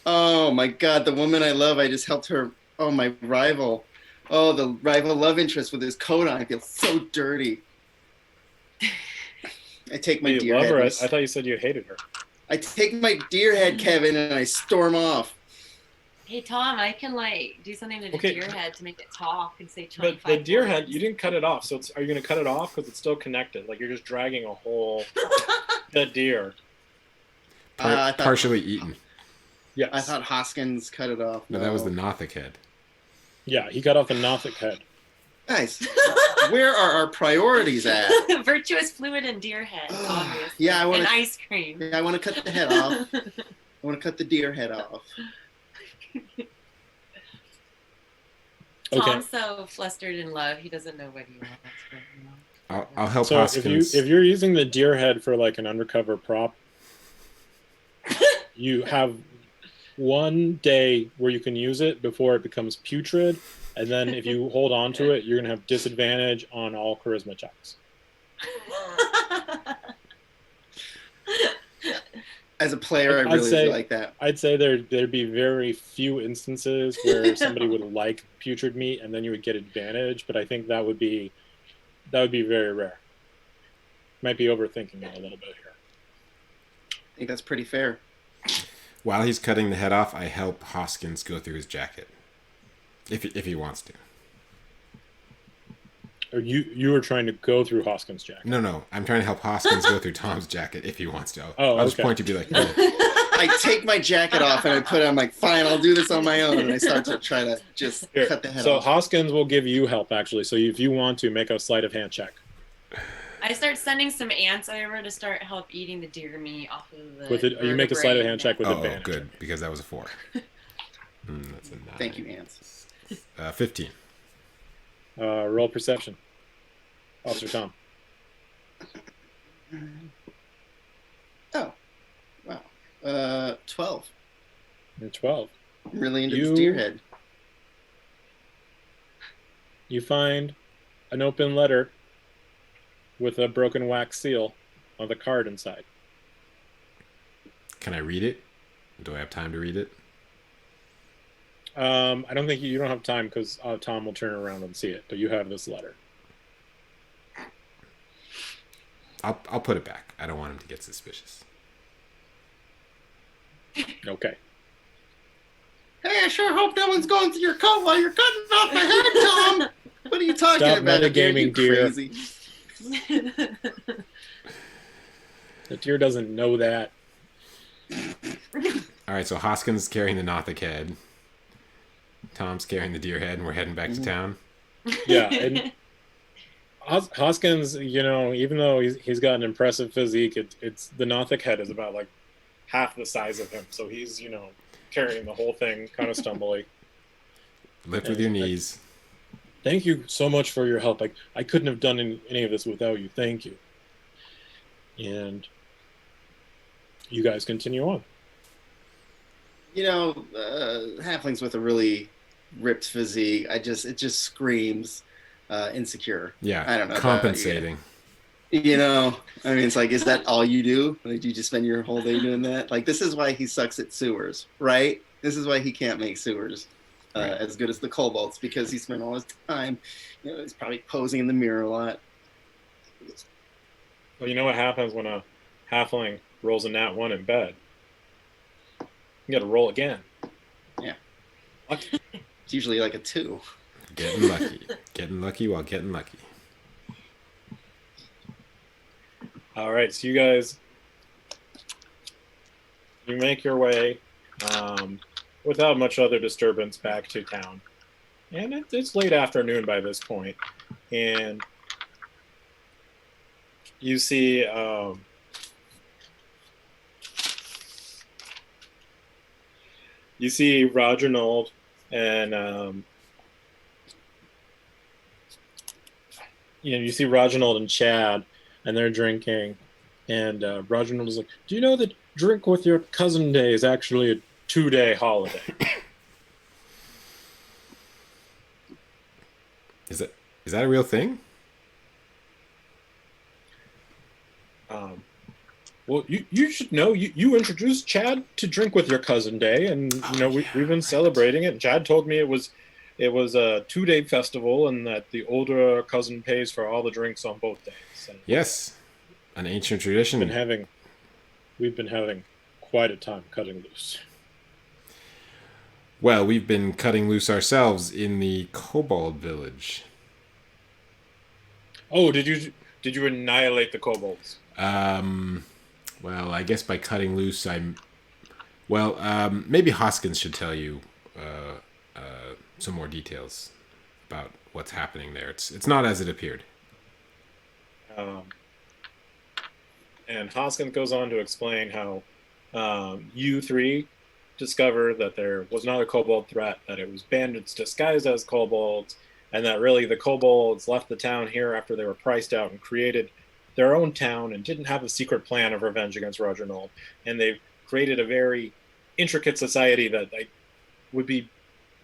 Oh my God! The woman I love, I just helped her. Oh, my rival. Oh, the rival love interest with his coat on. I feel so dirty. I take my deer head. I thought you said you hated her. I take my deer head, Kevin, and I storm off. Hey, Tom, I can, do something to the deer head to make it talk and say 25 But the deer words. head, you didn't cut it off. So are you going to cut it off? Because it's still connected. Like, you're just dragging a whole dead deer. Partially eaten. Yes. I thought Hoskins cut it off. No, that was the Nothic head. Yeah, he cut off the Nothic head. Guys, where are our priorities at? Virtuous fluid and deer head, obviously. Yeah, and ice cream. Yeah, I want to cut the head off. I want to cut the deer head off. Tom's so flustered in love, he doesn't know what he wants. I'll help So Hoskins. if you're using the deer head for like an undercover prop, you have one day where you can use it before it becomes putrid, and then if you hold on to it, you're gonna have disadvantage on all charisma checks. As a player, I really like that. I'd say there'd be very few instances where somebody would like putrid meat and then you would get advantage, but I think that would be very rare. Might be overthinking it a little bit here. I think that's pretty fair. While he's cutting the head off, I help Hoskins go through his jacket, if he wants to. Or you were trying to go through Hoskins' jacket? No, I'm trying to help Hoskins go through Tom's jacket if he wants to. I'll just point to be like, oh. I take my jacket off and I put it. I'm like, fine, I'll do this on my own, and I start to try to just cut the head off. So Hoskins will give you help actually. So if you want to, make a sleight of hand check. I start sending some ants over to start help eating the deer meat off of the. With it, you make a sleight of hand check with advantage. Oh, good, because that was a 4. That's a 9. Thank you, ants. 15. Roll perception. Officer Tom. Oh, wow. 12. You're 12. I'm really into this deer head. You find an open letter with a broken wax seal on the card inside. Can I read it? Do I have time to read it? I don't think you don't have time because Tom will turn around and see it, but you have this letter. I'll put it back. I don't want him to get suspicious. Okay. Hey, I sure hope no one's going through your coat while you're cutting off my head, Tom. What are you talking Stop about? metagaming, deer. Crazy. The deer doesn't know that. All right, so Hoskins carrying the Nothic head. Tom's carrying the deer head, and we're heading back to town. Yeah, and Hoskins, even though he's got an impressive physique, it's the Nothic head is about like half the size of him, so he's carrying the whole thing kind of stumbly. Lift with your knees. Thank you so much for your help. I couldn't have done any of this without you. Thank you. And you guys continue on. Halflings with a really ripped physique, it just screams insecure. Yeah, I don't know. compensating. It's like, is that all you do? Like, do you just spend your whole day doing that? Like, this is why he sucks at sewers, right? This is why he can't make sewers as good as the kobolds, because he spent all his time, he's probably posing in the mirror a lot. Well, you know what happens when a halfling rolls a nat 1 in bed? You got to roll again. Yeah. Lucky. It's usually like a 2. Getting lucky. Getting lucky while getting lucky. All right, so you guys, you make your way without much other disturbance back to town. And it's late afternoon by this point. And you see Roger Nold and you see Reginald and Chad, and they're drinking. And Reginald is like, "Do you know that drink with your cousin day is actually a 2-day holiday?" Is that a real thing? Well, you should know. You introduced Chad to drink with your cousin day, and we've been celebrating it. And Chad told me it was a 2-day festival, and that the older cousin pays for all the drinks on both days. And yes, an ancient tradition. We've been having quite a time cutting loose. Well, we've been cutting loose ourselves in the Kobold village. Oh, did you annihilate the kobolds? Well, I guess by cutting loose, maybe Hoskins should tell you some more details about what's happening there. It's not as it appeared. And Hoskins goes on to explain how you three discovered that there was not a kobold threat, that it was bandits disguised as kobolds, and that really the kobolds left the town here after they were priced out and created their own town and didn't have a secret plan of revenge against Roger Nold. And they've created a very intricate society that would be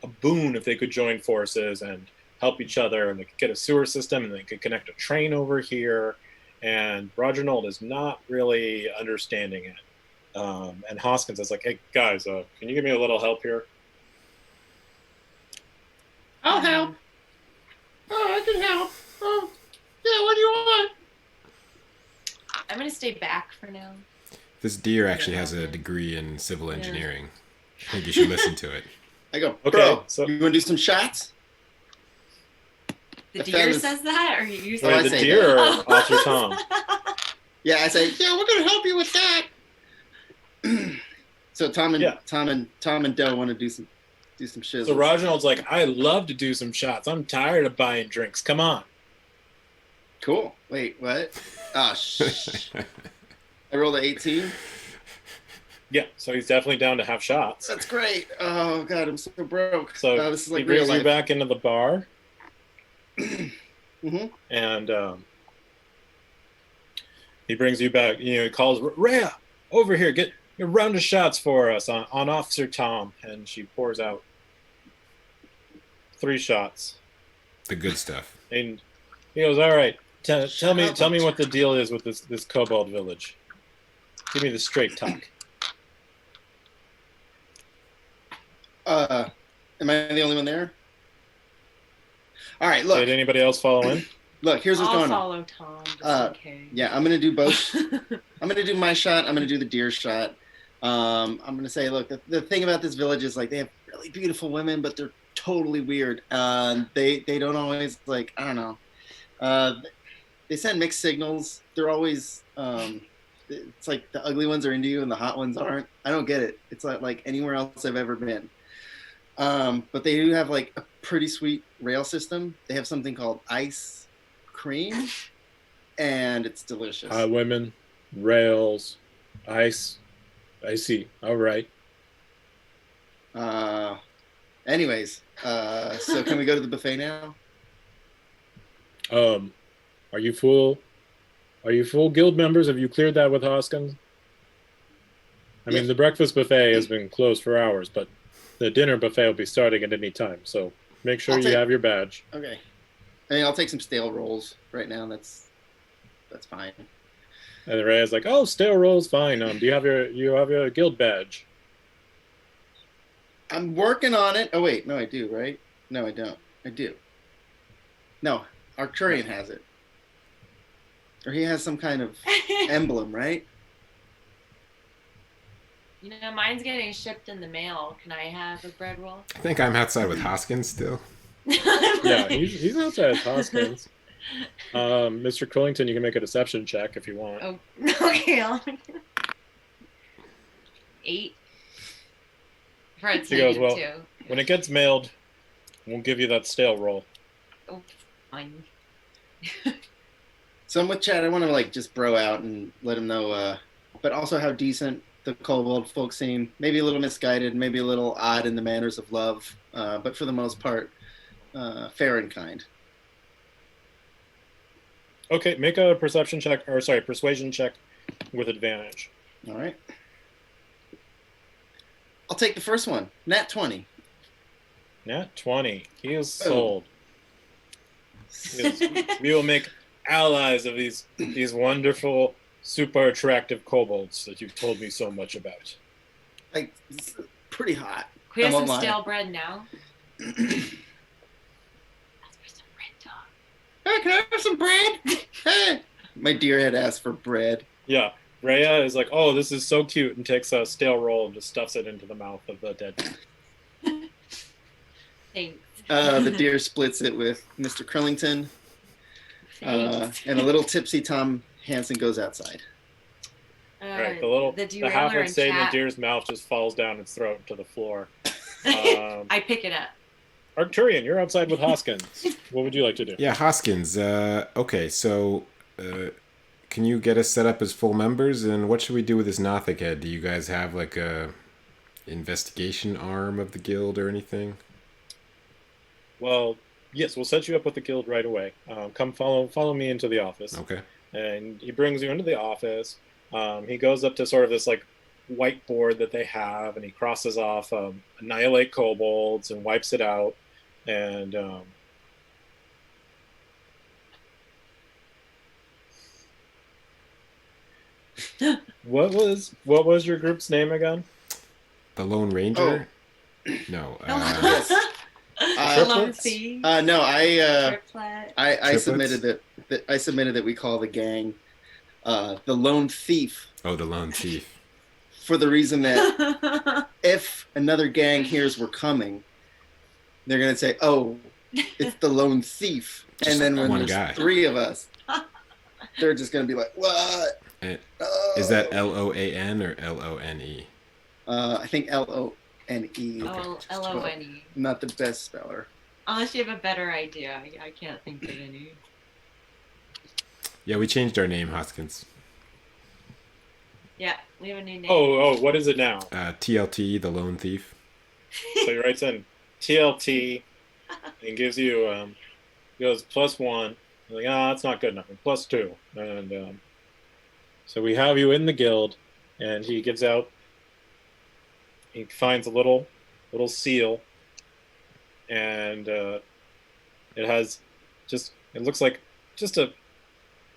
a boon if they could join forces and help each other, and they could get a sewer system, and they could connect a train over here. And Roger Nold is not really understanding it. And Hoskins is like, "Hey guys, can you give me a little help here?" I'll help. Oh, I can help. Oh, yeah, what do you want? I'm going to stay back for now. This deer actually has a degree in civil engineering. I think you should listen to it. I go, "Okay, bro, so you want to do some shots?" The deer says that, or you say the deer or Officer Tom? Yeah, I say, "Yeah, we're gonna help you with that." So Tom and Doe want to do some shizzles. So Reginald's like, "I love to do some shots. I'm tired of buying drinks. Come on." Cool. Wait, what? Oh, I rolled an 18. Yeah, so he's definitely down to have shots. That's great. Oh God, I'm so broke. So this is like he brings real you life. back into the bar, Mm-hmm. and he brings you back. He calls, "Rhea, over here. a round of shots for us on Officer Tom. And she pours out 3 shots. The good stuff. And he goes, all right, tell me what the deal is with this kobold village. Give me the straight talk. Am I the only one there? All right, look. Did anybody else follow in? Look, here's what's I'll going on. follow Tom. Just okay. Yeah, I'm gonna do both. I'm gonna do my shot. I'm gonna do the deer shot. I'm gonna say, look, the thing about this village is like they have really beautiful women, but they're totally weird. They don't always like, I don't know. They send mixed signals. They're always it's like the ugly ones are into you and the hot ones aren't. I don't get it. It's like anywhere else I've ever been. But they do have like a pretty sweet rail system. They have something called ice cream, and it's delicious. Hot women, rails, ice. I see. All right. Anyways, so can we go to the buffet now? Are you full? Are you full guild members? Have you cleared that with Hoskins? I mean, the breakfast buffet has been closed for hours, but the dinner buffet will be starting at any time. So make sure you have your badge. Okay. I mean, I'll take some stale rolls right now. That's fine. And the Rhea's like, "Oh, stale rolls, fine. Do you have your guild badge?" I'm working on it. Oh wait, no, I do, right? No, I don't. I do. No, Arcturian has it, or he has some kind of emblem, right? You know, mine's getting shipped in the mail. Can I have a bread roll? I think I'm outside with Hoskins still. Yeah, he's outside with Hoskins. Mr. Krillington, you can make a deception check if you want. Oh, okay. 8. For a He goes, well, too. when it gets mailed, we'll give you that stale roll. Oh, fine. So I'm with Chad. I want to like just bro out and let him know, but also how decent the kobold folks seem. Maybe a little misguided, maybe a little odd in the manners of love, but for the most part, fair and kind. Okay, make a persuasion check with advantage. All right. I'll take the first one. Nat 20. Nat 20. He is sold. We will make allies of these wonderful, super attractive kobolds that you've told me so much about. Like, it's pretty hot. Can we have some stale bread now? Hey, can I have some bread? Hey. My deer had asked for bread. Yeah. Rhea is like, oh, this is so cute, and takes a stale roll and just stuffs it into the mouth of the dead man. Thanks. The deer splits it with Mr. Krillington. And a little tipsy Tom Hansen goes outside. All right, the halfway stayed in the deer's mouth just falls down its throat to the floor. I pick it up. Arcturian, you're outside with Hoskins. What would you like to do? Yeah, Hoskins. Okay, so can you get us set up as full members? And what should we do with this Nothic head? Do you guys have like a investigation arm of the guild or anything? Well, yes, we'll set you up with the guild right away. Come follow me into the office. Okay. And he brings you into the office. He goes up to sort of this like whiteboard that they have, and he crosses off annihilate kobolds and wipes it out. And what was your group's name again? The Lone Ranger? Oh. No. Lone Thief. No, I Triplets? submitted that we call the gang the Lone Thief. Oh, the Lone Thief. For the reason that if another gang hears we're coming, they're gonna say, "Oh, it's the Lone Thief," and then when there's 3 of us, they're just gonna be like, "What?" Is that LOAN or LONE? I think LONE. Okay. LONE. Not the best speller. Unless you have a better idea, I can't think of any. Yeah, we changed our name, Hoskins. Yeah, we have a new name. Oh, what is it now? TLT, the Lone Thief. So he writes in TLT and gives you goes +1. You're like, that's not good enough. +2, and so we have you in the guild, and he gives out he finds a little seal, and it looks like just a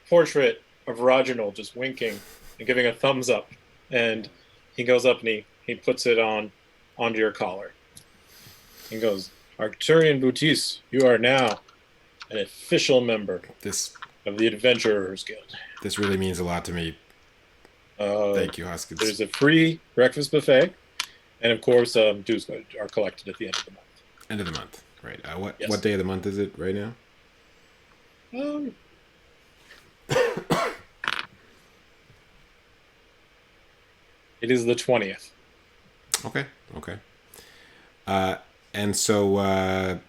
portrait of Reginald just winking and giving a thumbs up, and he goes up and he puts it onto your collar. He goes, Arcturian Boutis, you are now an official member of the Adventurers Guild. This really means a lot to me. Thank you, Hoskins. There's a free breakfast buffet, and of course, dues are collected at the end of the month. End of the month, right? What day of the month is it right now? It is the 20th. Okay. And so,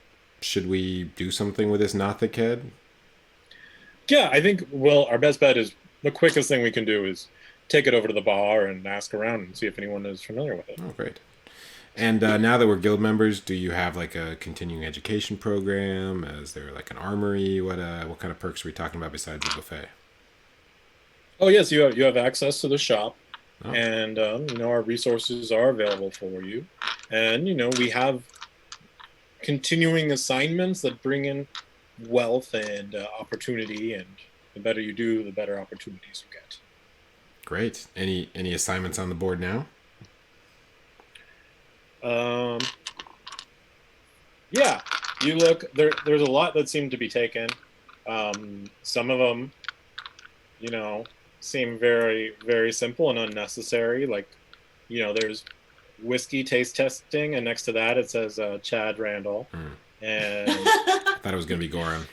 should we do something with this Nothic head? Yeah, I think, our best bet is the quickest thing we can do is take it over to the bar and ask around and see if anyone is familiar with it. Oh, great. And now that we're guild members, do you have like a continuing education program? Is there like an armory? What kind of perks are we talking about besides the buffet? Oh, yes, you have access to the shop. Oh. And, our resources are available for you. And, we have continuing assignments that bring in wealth and opportunity. And the better you do, the better opportunities you get. Great. Any assignments on the board now? Yeah. You look, there's a lot that seem to be taken. Some of them, seem very, very simple and unnecessary. Like, there's whiskey taste testing, and next to that it says Chad Randall. And I thought it was going to be Goron.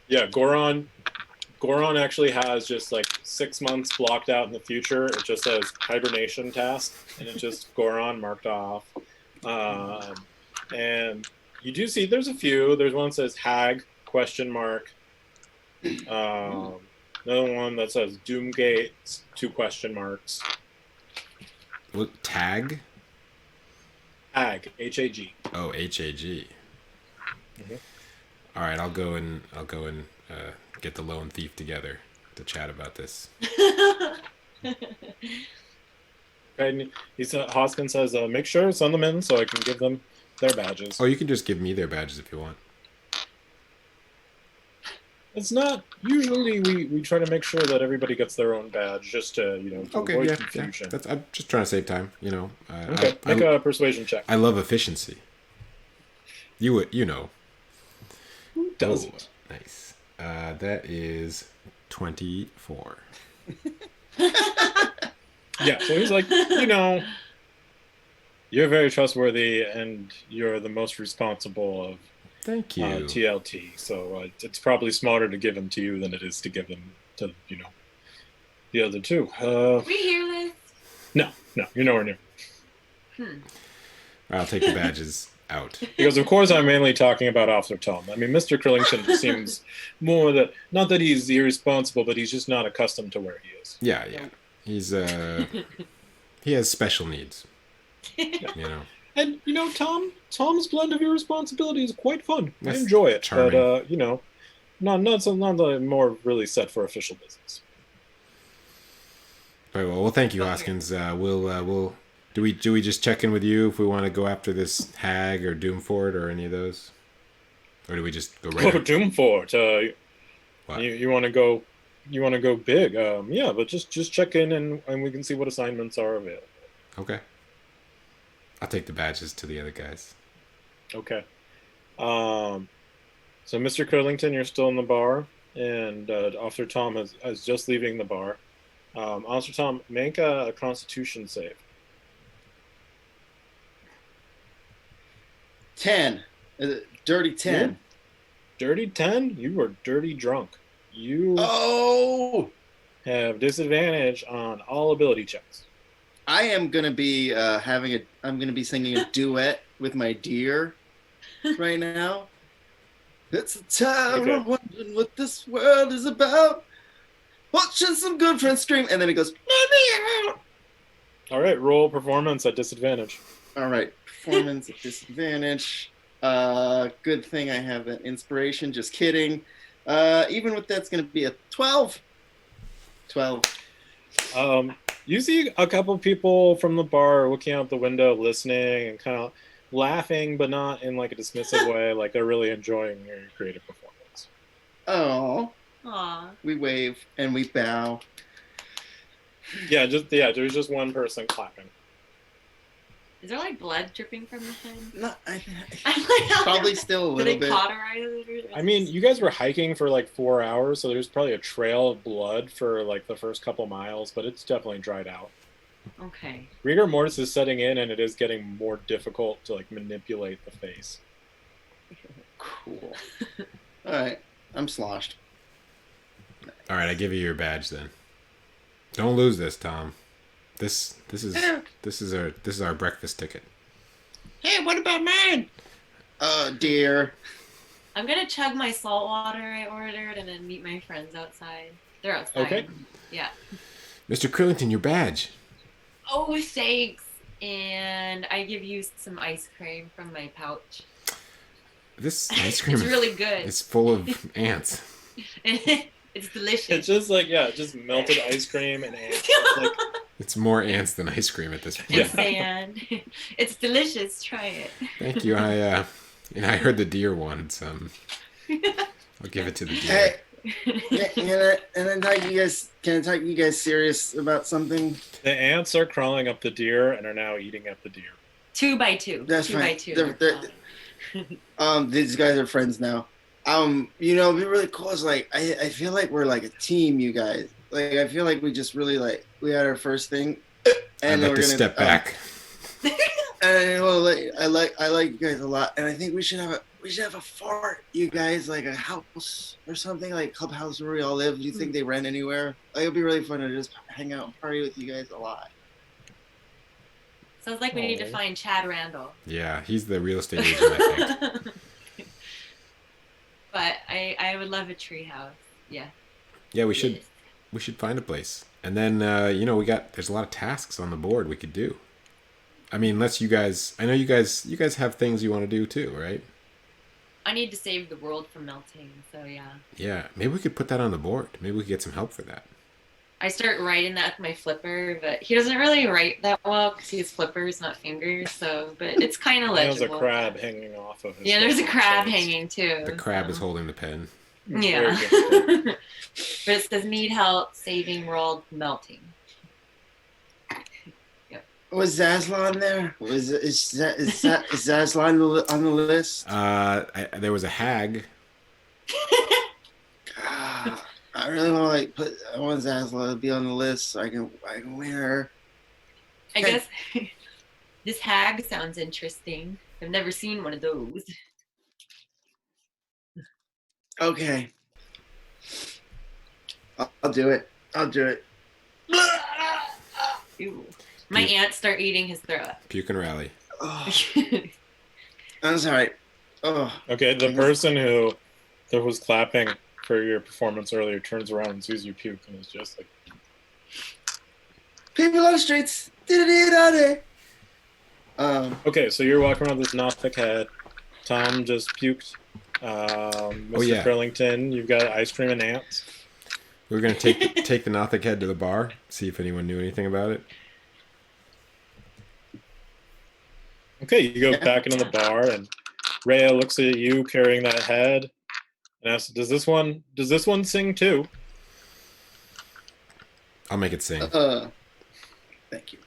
Yeah, Goron actually has just like 6 months blocked out in the future. It just says hibernation task, and it's just Goron marked off. And you do see there's a few. There's one that says Hag ? Another one that says Doomgate ? What, tag? Hag, H-A-G. Oh, H-A-G. Mm-hmm. All right, I'll go and get the lone thief together to chat about this. And Hoskins says, make sure send them in so I can give them their badges. Oh, you can just give me their badges if you want. It's not usually we try to make sure that everybody gets their own badge just to avoid confusion. Yeah. I'm just trying to save time, Okay, make a persuasion check. I love efficiency. You know. Who doesn't? Oh, nice. That is 24. Yeah, so he's like, you're very trustworthy and you're the most responsible of Thank you. TLT. So it's probably smarter to give them to you than it is to give them to, the other two. We hear this? No, you're nowhere near. I'll take the badges out. Because, of course, I'm mainly talking about Officer Tom. I mean, Mr. Krillington seems more that, not that he's irresponsible, but he's just not accustomed to where he is. Yeah. He's, he has special needs. And, Tom's blend of irresponsibility is quite fun. That's I enjoy it. charming. But, not that more really set for official business. Very well. Well, thank you, Hoskins. We'll do we just check in with you if we want to go after this Hag or Doomfort or any of those, or do we just go right? Oh, Doomfort. You want to go? You want to go big? Yeah, but just check in and we can see what assignments are available. Okay. I'll take the badges to the other guys. Okay. So, Mr. Krillington, you're still in the bar, and Officer Tom is just leaving the bar. Officer Tom, make a Constitution save. 10. Dirty 10. Dirty 10? You were dirty drunk. You have disadvantage on all ability checks. I am gonna be I'm gonna be singing a duet with my deer right now. It's a time of wondering what this world is about. Watching some good friends scream, and then it goes, "Let me out!" All right, roll performance at disadvantage. All right, performance at disadvantage. Good thing I have that inspiration. Just kidding. Even with that's gonna be a 12. 12. You see a couple people from the bar looking out the window, listening and kind of laughing, but not in like a dismissive way. Like they're really enjoying your creative performance. Oh. Aw. We wave and we bow. Yeah, there's just one person clapping. Is there like blood dripping from the head? No, I'm probably still a little Did they bit. cauterize it? I mean, you guys were hiking for like 4 hours, so there's probably a trail of blood for like the first couple miles, but it's definitely dried out. Okay. Rigor mortis is setting in, and it is getting more difficult to like manipulate the face. Cool. All right, I'm sloshed. All right, I give you your badge then. Don't lose this, Tom. This is our breakfast ticket. Hey, what about mine? Dear. I'm gonna chug my salt water I ordered and then meet my friends outside. They're outside. Okay. Yeah. Mr. Krillington, your badge. Oh, thanks. And I give you some ice cream from my pouch. This ice cream It's really good. is full of ants. It's delicious. It's just like, just melted ice cream and ants. It's more ants than ice cream at this point. It's sand. It's delicious. Try it. Thank you. I heard the deer wanted some. I'll give it to the deer. Hey, can I talk you guys serious about something? The ants are crawling up the deer and are now eating up the deer. 2 by 2. That's 2 right. by 2. These guys are friends now. It'd be really cool. It's like I feel like we're like a team, you guys. Like I feel like we just really like we had our first thing, and I'd like to step back. And I like you guys a lot, and I think we should have a fort, you guys, like a house or something, like clubhouse where we all live. Do you think they rent anywhere? Like, it'd be really fun to just hang out and party with you guys a lot. Sounds like we need to find Chad Randall. Yeah, he's the real estate agent, I think. But I would love a treehouse. Yeah. Yeah, we should find a place. And then there's a lot of tasks on the board we could do. I mean, unless you guys, I know you guys have things you want to do too, right? I need to save the world from melting, so yeah. Yeah, maybe we could put that on the board. Maybe we could get some help for that. I start writing that with my flipper, but he doesn't really write that well because he has flippers, not fingers. So, but it's kind of legible. There's a crab hanging off of his. Yeah, there's a crab hanging too. The crab is holding the pen. Yeah. But it says need help saving world melting. Yep. Was Zasla on there? Is Zasla on the list? There was a hag. I really want to I want Zasla to be on the list so I can win her. I guess this hag sounds interesting. I've never seen one of those. Okay. I'll do it. Ew. My ants start eating his throat. Puke and rally. Oh. I'm sorry. Oh. Okay, the person who was clapping for your performance earlier turns around and sees you puke and is just like, people on the streets. Okay, so you're walking around with this Nothic head. Tom just puked. Mr. Krillington, you've got ice cream and ants. We were going to take the Nothic head to the bar, see if anyone knew anything about it. Okay, you go back into the bar, and Rhea looks at you carrying that head and asks, does this one sing too? I'll make it sing. Thank you.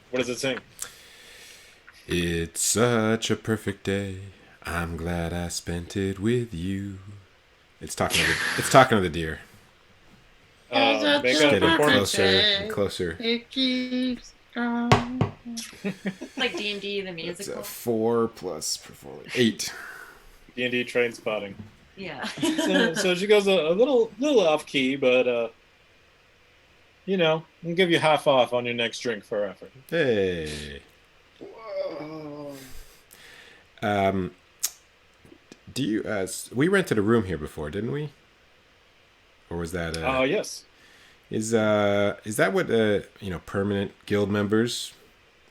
What does it sing? It's such a perfect day. I'm glad I spent it with you. It's talking to the deer. Make a Getting performance. closer and closer. It keeps going. Like D&D the It's musical. a 4 plus performance. 8. D&D train spotting. Yeah. So she goes a little off key, but I'll give you half off on your next drink for effort. Hey. Whoa. Do you? We rented a room here before, didn't we? Or was that? Yes. Is that what permanent guild members?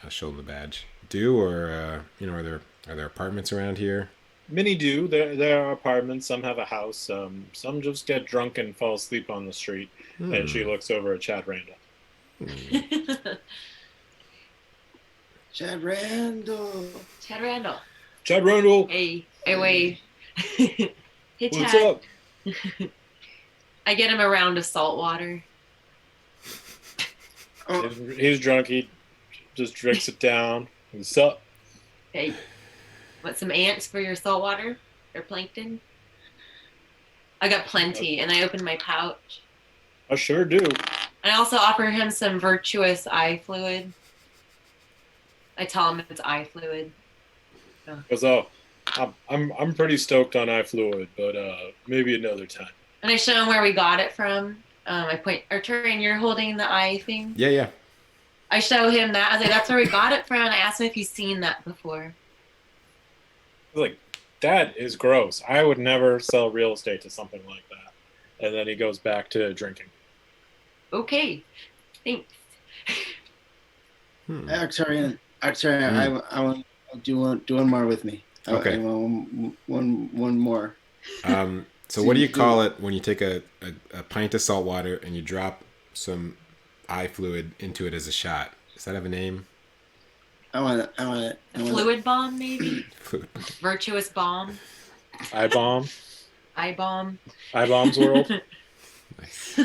I'll show them the badge. Do or are there apartments around here? Many do. There are apartments. Some have a house. Some just get drunk and fall asleep on the street. And she looks over at Chad Randall. Chad Randall. Chad Randall. Chad Randall. Hey, wait. Hey, Chad. What's up? I get him a round of salt water. Oh, He's drunk. He just drinks it down. What's up? Hey, want some ants for your salt water? Or plankton? I got plenty, and I open my pouch. I sure do. I also offer him some virtuous eye fluid. I tell him it's eye fluid. Because I'm pretty stoked on eye fluid, but maybe another time. And I show him where we got it from. I point, Arcturian, you're holding the eye thing? Yeah. I show him that. I was like, that's where we got it from. And I asked him if he's seen that before. I was like, that is gross. I would never sell real estate to something like that. And then he goes back to drinking. Okay, thanks. Arcturian, I want do one more with me. Okay. I want one more. So what do you call it when you take a pint of salt water and you drop some eye fluid into it as a shot? Does that have a name? I want it. Fluid bomb, maybe? Fluid. Virtuous bomb. Eye bomb. Eye bomb. Eye bomb's world. Nice.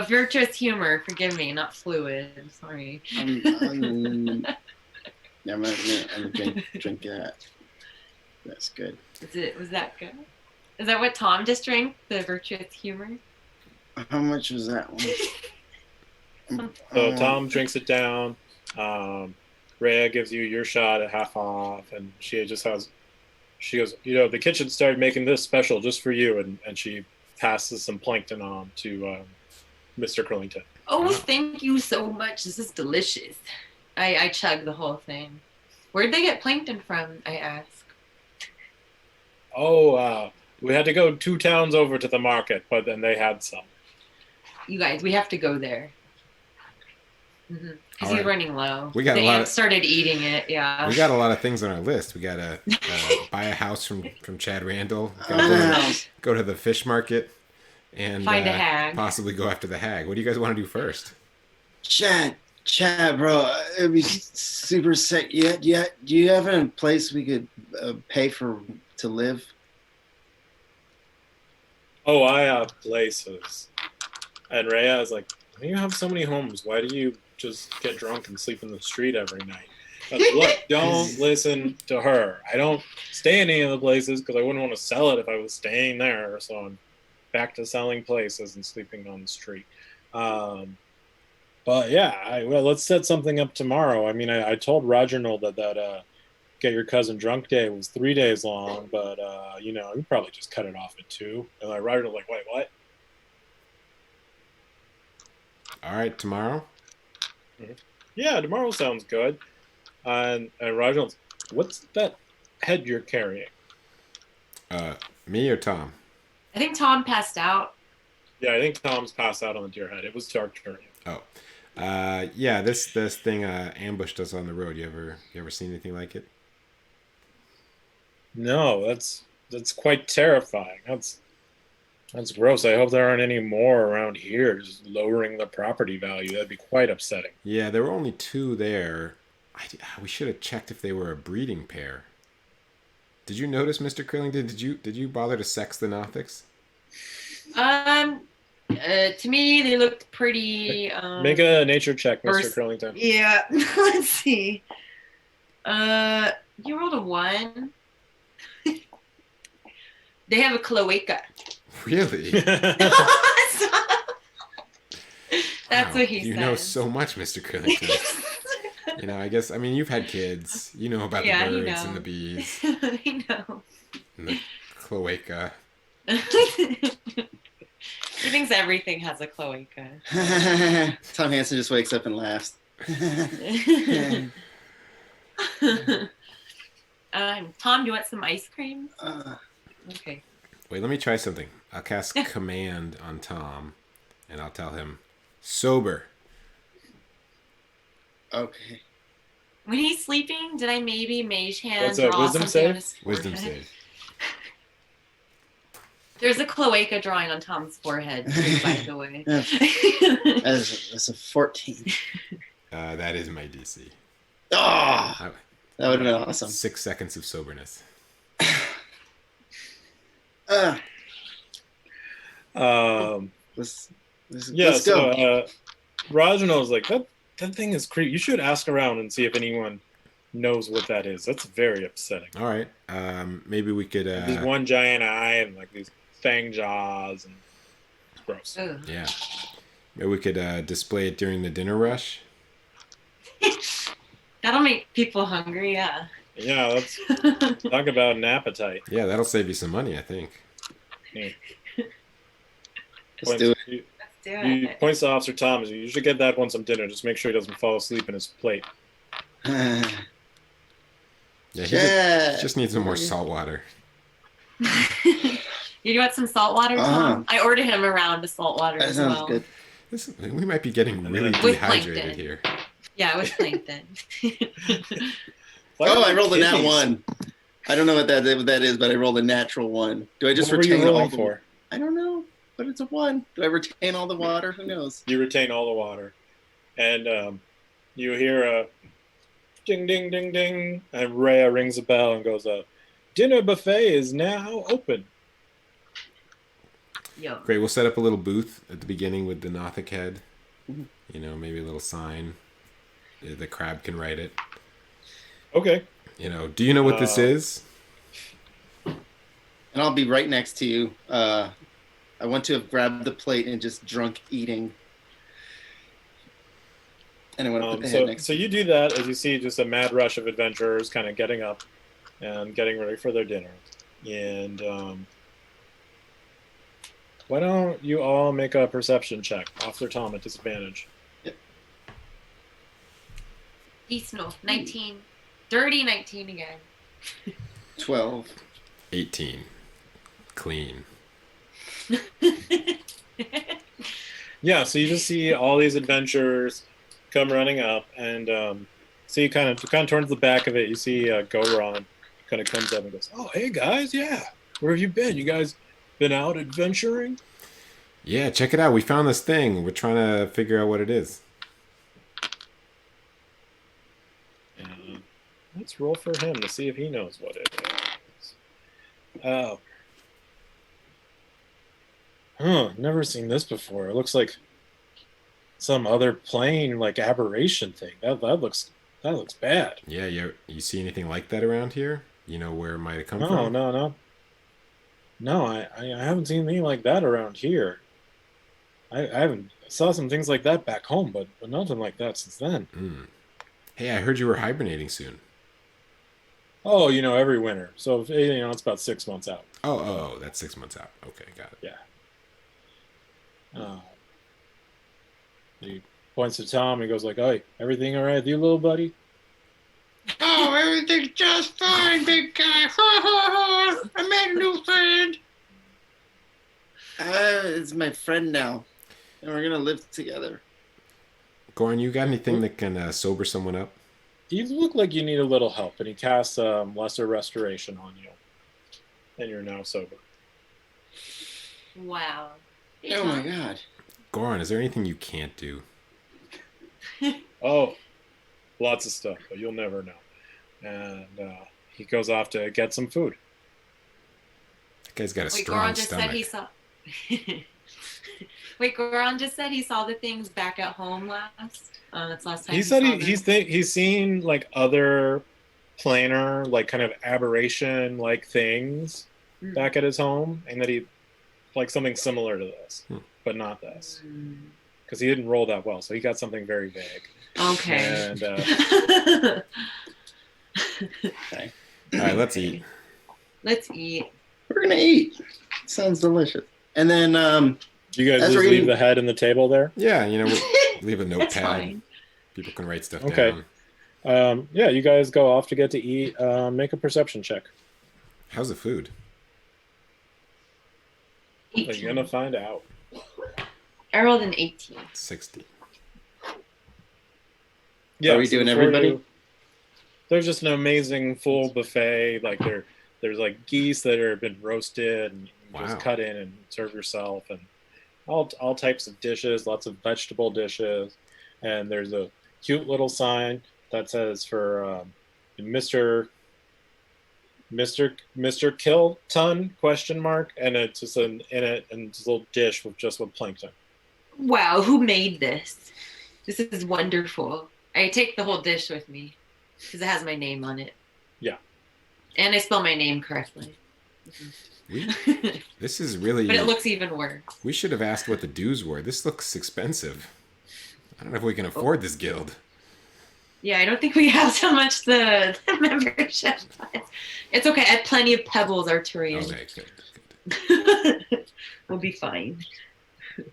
Virtuous humor, forgive me, not fluid. I'm sorry. I'm gonna drink that. That's good. Was that good? Is that what Tom just drank? The virtuous humor? How much was that one? So Tom drinks it down. Rhea gives you your shot at half off, and she goes, the kitchen started making this special just for you, and she passes some plankton on to Mr. Krillington. Oh, thank you so much. This is delicious. I chug the whole thing. Where'd they get plankton from, I ask? Oh, we had to go 2 towns over to the market, but then they had some. You guys, we have to go there. Because he's running low. We got the ants started eating it, yeah. We got a lot of things on our list. We got to buy a house from Chad Randall. Go to the fish market. And find a hag. Possibly go after the hag. What do you guys want to do first? Chad, bro, it'd be super sick. Do you have a place we could pay to live? Oh, I have places. And Rhea is like, why do you have so many homes? Why do you just get drunk and sleep in the street every night? But look, don't listen to her. I don't stay in any of the places because I wouldn't want to sell it if I was staying there. So I'm back to selling places and sleeping on the street. But yeah, let's set something up tomorrow. I mean, I told Reginald that Get Your Cousin Drunk Day was 3 days long, but you probably just cut it off at 2. And Reginald's like, wait, what? All right, tomorrow? Yeah, tomorrow sounds good. And Reginald's, what's that head you're carrying? Me or Tom? I think Tom passed out. Yeah, I think Tom's passed out on the deer head. It was Arcturian. Oh. Yeah, this thing ambushed us on the road. You ever seen anything like it? No, that's quite terrifying. That's gross. I hope there aren't any more around here, just lowering the property value. That'd be quite upsetting. Yeah, there were only 2 there. We should have checked if they were a breeding pair. Did you notice, Mr. Krillington? Did you bother to sex the Nothics? To me, they looked pretty. Make a nature check, Mr. Krillington. Yeah, let's see. You rolled a 1. They have a cloaca. Really? That's what he said. You know so much, Mr. Krillington. I mean, you've had kids. You know about the birds and the bees. I know. And the cloaca. He thinks everything has a cloaca. Tom Hansen just wakes up and laughs. Tom, do you want some ice cream? Okay. Wait, let me try something. I'll cast command on Tom, and I'll tell him, sober. Okay. When he's sleeping, did I maybe mage hand What's that, draw wisdom something on save? his Wisdom forehead? save. There's a cloaca drawing on Tom's forehead, too, by the way. That's a 14. That is my DC. Oh, that would have been awesome. 6 seconds of soberness. Let's go. Rajanel's like, that thing is creepy. You should ask around and see if anyone knows what that is. That's very upsetting. All right. Maybe we could. There's one giant eye and like these fang jaws, and it's gross. Ugh. Yeah. Maybe we could display it during the dinner rush. That'll make people hungry, yeah. Yeah, let's talk about an appetite. Yeah, that'll save you some money, I think. Yeah. Let's do it. Let's do it. Points to Officer Thomas. You should get that one some dinner. Just make sure he doesn't fall asleep in his plate. Yeah, he just needs some more salt water. You want some salt water, Tom? I ordered him a round of salt water as well. Good. We might be getting really dehydrated here. Yeah, with plankton. I rolled a nat 1. I don't know what that is, but I rolled a natural 1. Do I just retain all the water? I don't know, but it's a 1. Do I retain all the water? Who knows? You retain all the water. And you hear a ding, ding, ding, ding. And Rhea rings a bell and goes, dinner buffet is now open. Yo. Great. We'll set up a little booth at the beginning with the Nothic head. You know, maybe a little sign. The crab can write it. Okay. You know, do you know what this is? And I'll be right next to you. I want to have grabbed the plate and just drunk eating. And I want to put the head next. So you do that as you see just a mad rush of adventurers kind of getting up and getting ready for their dinner. And why don't you all make a perception check? Officer Tom at disadvantage. Yep. Snow, 19. Dirty 19 again. 12. 18. Clean. Yeah, so you just see all these adventurers come running up, and see kind of towards the back of it, you see Goron kind of comes up and goes, "Oh, hey guys, yeah, where have you been? You guys been out adventuring?" Yeah, check it out. We found this thing. We're trying to figure out what it is. Let's roll for him to see if he knows what it is. Never seen this before. It looks like some other plane, like aberration thing. That looks bad. Yeah, you see anything like that around here? You know where it might have come from? No, I haven't seen anything like that around here. I haven't saw some things like that back home, but nothing like that since then. Hey, I heard you were hibernating soon. Oh, every winter. So it's about 6 months out. Oh, that's 6 months out. Okay, got it. Yeah. He points to Tom and goes like, "Hey, everything all right with you, little buddy?" Oh, everything's just fine, big guy. I made a new friend. It's my friend now, and we're gonna live together. Goran, you got anything that can sober someone up? You look like you need a little help, and he casts lesser restoration on you, and you're now sober. Wow. Oh my god. Goran, is there anything you can't do? Oh, lots of stuff, but you'll never know. And he goes off to get some food. That guy's got a strong Goran just stomach. said he saw. Wait, Goran just said he saw the things back at home last. That's last time. He said he's seen like other planar, like kind of aberration like things back at his home, and that he like something similar to this, but not this, because he didn't roll that well, so he got something very vague. Okay. And Okay. All right, let's eat. Let's eat. We're gonna eat. Sounds delicious. And then you guys just leave the head in the table there? Yeah, we'll leave a That's notepad. fine. People can write stuff Okay. down. Yeah, you guys go off to get to eat. Make a perception check. How's the food? You're gonna find out. I rolled an 18. 60. Yeah, Are we doing everybody? there's just an amazing full buffet. Like there's like geese that have been roasted and you can just cut in and serve yourself, and all types of dishes, lots of vegetable dishes, and there's a cute little sign that says for Mr. Kill Ton ? And it's just in it and it's a little dish with plankton. Wow, who made this? This is wonderful. I take the whole dish with me because it has my name on it. Yeah. And I spell my name correctly. This is really... But it looks even worse. We should have asked what the dues were. This looks expensive. I don't know if we can afford this guild. Yeah, I don't think we have so much the membership. It's okay. I have plenty of pebbles, Arcturian. Okay, good. We'll be fine. All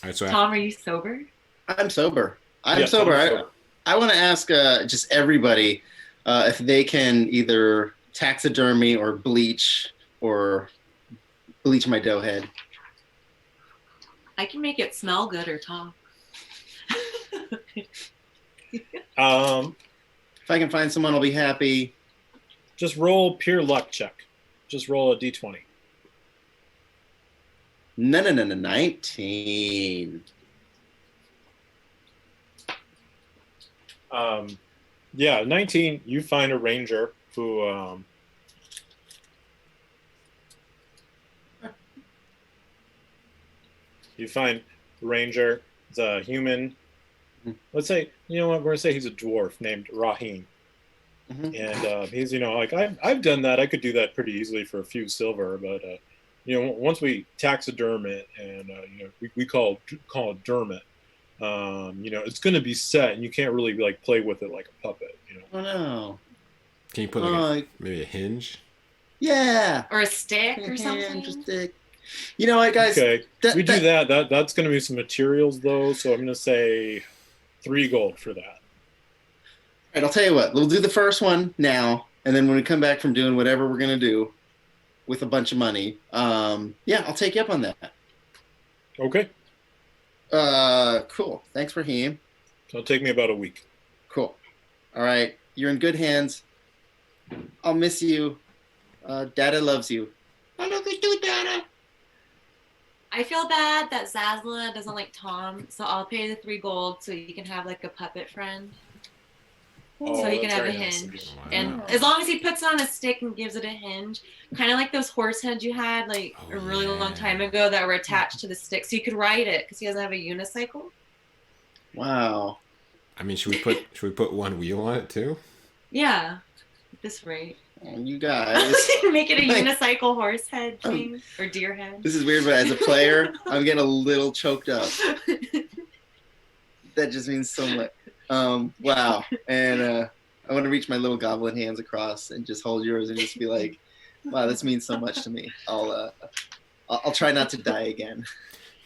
right, so Tom, are you sober? I'm sober. I'm sober. I want to ask just everybody if they can either taxidermy or bleach my dough head. I can make it smell good or talk. If I can find someone, I'll be happy. Just roll pure luck check. Just roll a d20. No, 19. Yeah, 19. You find a ranger who It's a human. Let's say, you know what, we're gonna say he's a dwarf named Rahim. Mm-hmm. And he's, like, I've done that. I could do that pretty easily for a few silver, but once we taxiderm it and we call it dermot, it's gonna be set, and you can't really like play with it like a puppet. Oh no! Can you put maybe a hinge? Yeah, or a stick or something. A stick. You know what, guys? Okay, we do that. That's gonna be some materials though, so I'm gonna say 3 gold for that. All right, I'll tell you what. We'll do the first one now, and then when we come back from doing whatever we're gonna do with a bunch of money, I'll take you up on that. Okay. Cool. Thanks, Raheem. It'll take me about a week. Cool. All right, you're in good hands. I'll miss you. Dada loves you. I love you too, Dada. I feel bad that Zazla doesn't like Tom, so I'll pay the 3 gold so you can have like a puppet friend. So he can have a hinge. Wow. And as long as he puts it on a stick and gives it a hinge, kind of like those horse heads you had like a really long time ago that were attached to the stick. So you could ride it because he doesn't have a unicycle. Wow. I mean, should we put one wheel on it too? Yeah. At this rate. You guys. Make it a unicycle horse head thing or deer head. This is weird, but as a player, I'm getting a little choked up. That just means so much. Wow. And I want to reach my little goblin hands across and just hold yours and just be like, wow, this means so much to me. I'll try not to die again.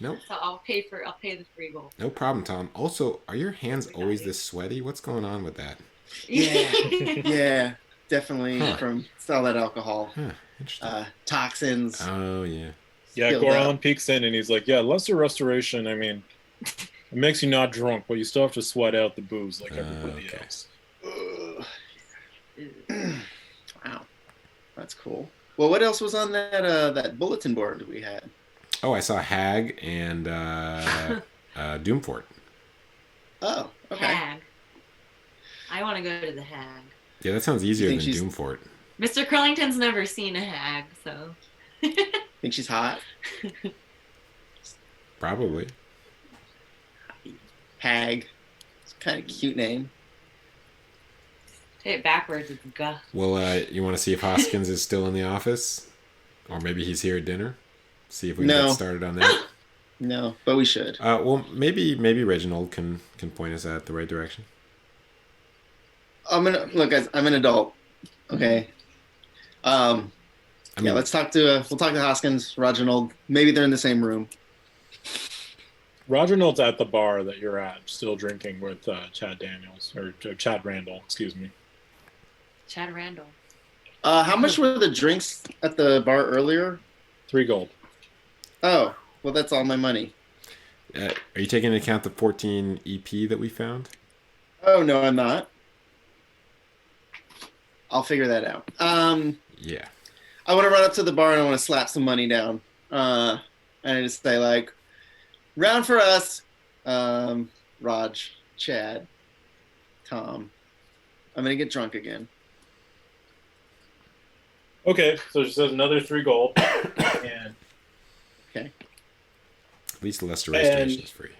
Nope. So I'll pay the 3 gold. No problem, Tom. Also, are your hands always this sweaty? What's going on with that? Yeah, definitely from all that alcohol. Huh, interesting. Toxins. Oh, yeah. Yeah, Goron peeks in and he's like, yeah, lesser restoration, I mean, it makes you not drunk, but you still have to sweat out the booze like everybody else. Wow. That's cool. Well, what else was on that bulletin board we had? Oh, I saw Hag and Doomfort. Oh, okay. Hag. I want to go to the hag. Yeah, that sounds easier than Doomfort. Mr. Krillington's never seen a hag, so. Think she's hot? Probably. Hag. It's kind of a cute name. Say it backwards, it's Guh. Well, you want to see if Hoskins is still in the office? Or maybe he's here at dinner? See if we can get started on that. No, but we should. Well, maybe Reginald can point us at the right direction. Look, guys, I'm an adult. Okay. Let's talk to we'll talk to Hoskins, Reginald. Maybe they're in the same room. Reginald's at the bar that you're at, still drinking with Chad Randall, excuse me. Chad Randall. How much were the drinks at the bar earlier? 3 gold. Oh, well, that's all my money. Are you taking into account the 14 EP that we found? Oh, no, I'm not. I'll figure that out. Yeah. I want to run up to the bar and I want to slap some money down. And I just say like, round for us, Raj, Chad, Tom. I'm gonna get drunk again. Okay, so she says another 3 gold. And okay. At least the lesser restoration is free.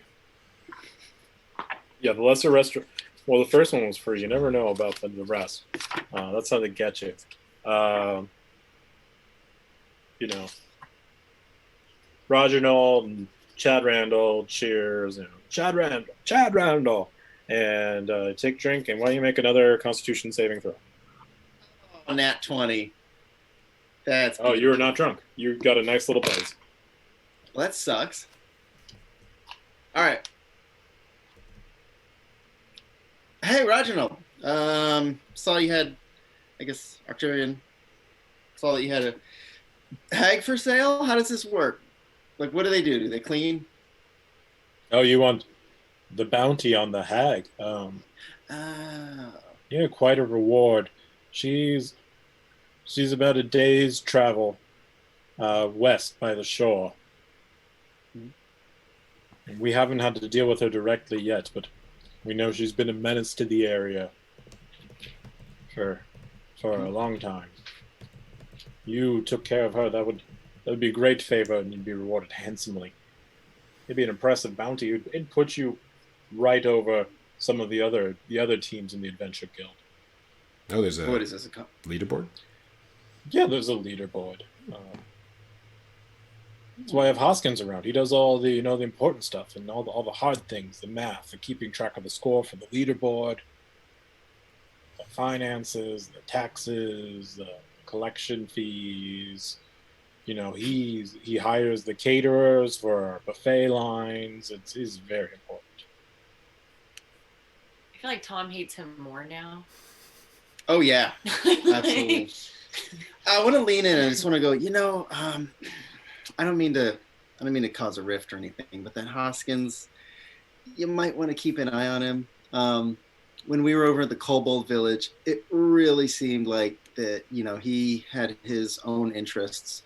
Yeah, the lesser restoration. Well, the first one was free. You never know about the rest. That's how they get you. You know, Roger Knoll and Chad Randall, cheers. You know, Chad Randall. And take a drink, and why don't you make another Constitution saving throw? Oh, nat 20. That's Oh, you were not drunk. You got a nice little buzz. Well, that sucks. All right. Hey, Reginald. Saw you had, I guess, Arcturian. Saw that you had a hag for sale. How does this work? Like, what do they do? Do they clean? Oh, you want the bounty on the hag? Yeah, quite a reward. She's about a day's travel west by the shore. We haven't had to deal with her directly yet, but we know she's been a menace to the area for a long time. You took care of her. That would be a great favor, and you'd be rewarded handsomely. It'd be an impressive bounty. It'd put you right over some of the other teams in the Adventure Guild. Oh, there's a what is this? leaderboard? Yeah, there's a leaderboard. That's why I have Hoskins around. He does all the the important stuff and all the hard things, the math, the keeping track of the score for the leaderboard, the finances, the taxes, the collection fees. He hires the caterers for buffet lines. It's very important. I feel like Tom hates him more now. Oh yeah, absolutely. I want to lean in. I just want to go. I don't mean to cause a rift or anything, but that Hoskins, you might want to keep an eye on him. When we were over at the Kobold Village, it really seemed like that. He had his own interests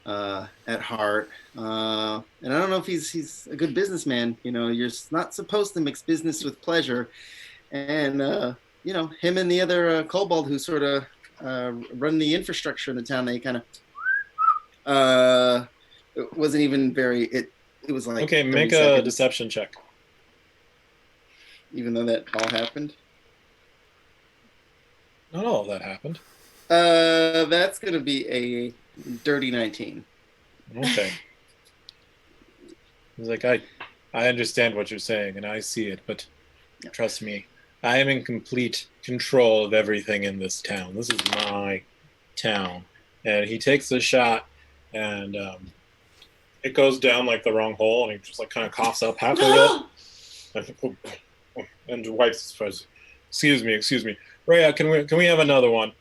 at heart, and I don't know if he's a good businessman. You're not supposed to mix business with pleasure, and him and the other kobold who sort of run the infrastructure in the town, they kind of it wasn't even very. It was like okay. Make a deception check. Even though that all happened. Not all of that happened. That's gonna be a dirty 19. Okay. He's like, I understand what you're saying, and I see it, but trust me, I am in complete control of everything in this town. This is my town. And he takes a shot, and it goes down like the wrong hole, and he just like kind of coughs up half of it, and wipes his face. Excuse me, Rhea. Can we have another one?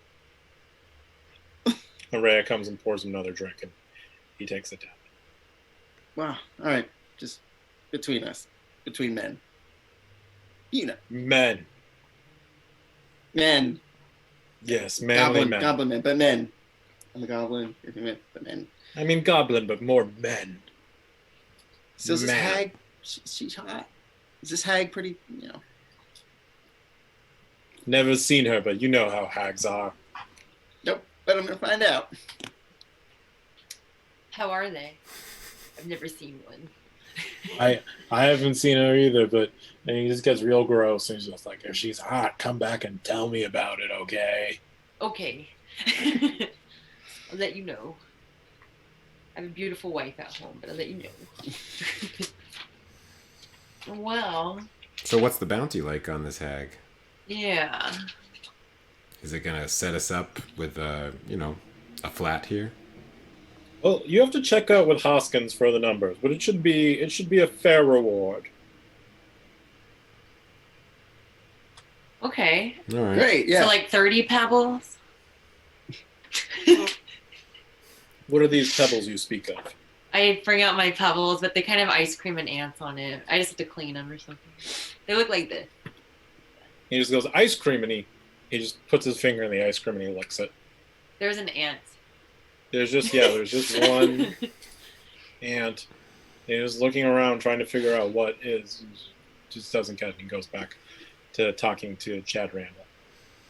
And Rhea comes and pours him another drink, and he takes it down. Wow. All right, just between us, between men. Men. Yes, manly men. Goblin men, but men. I'm a goblin, but men. I mean goblin, but more men. So is this hag? She's hot. Is this hag pretty? Never seen her, but you know how hags are. Nope, but I'm gonna find out. How are they? I've never seen one. I haven't seen her either, but and he just gets real gross, and he's just like, if she's hot, come back and tell me about it, okay? Okay. I'll let you know. I have a beautiful wife at home, but I'll let you know. Well. So what's the bounty like on this hag? Yeah. Is it gonna set us up with a flat here? Well, you have to check out with Hoskins for the numbers, but it should be a fair reward. Okay. All right. Great. Yeah. So like 30 pebbles. What are these pebbles you speak of? I bring out my pebbles, but they kind of have ice cream and ants on it. I just have to clean them or something. They look like this. He just goes ice cream, and he He just puts his finger in the ice cream and he licks it. There's an ant. There's just one ant. He's looking around trying to figure out what is. Just doesn't get it. He goes back to talking to Chad Randall.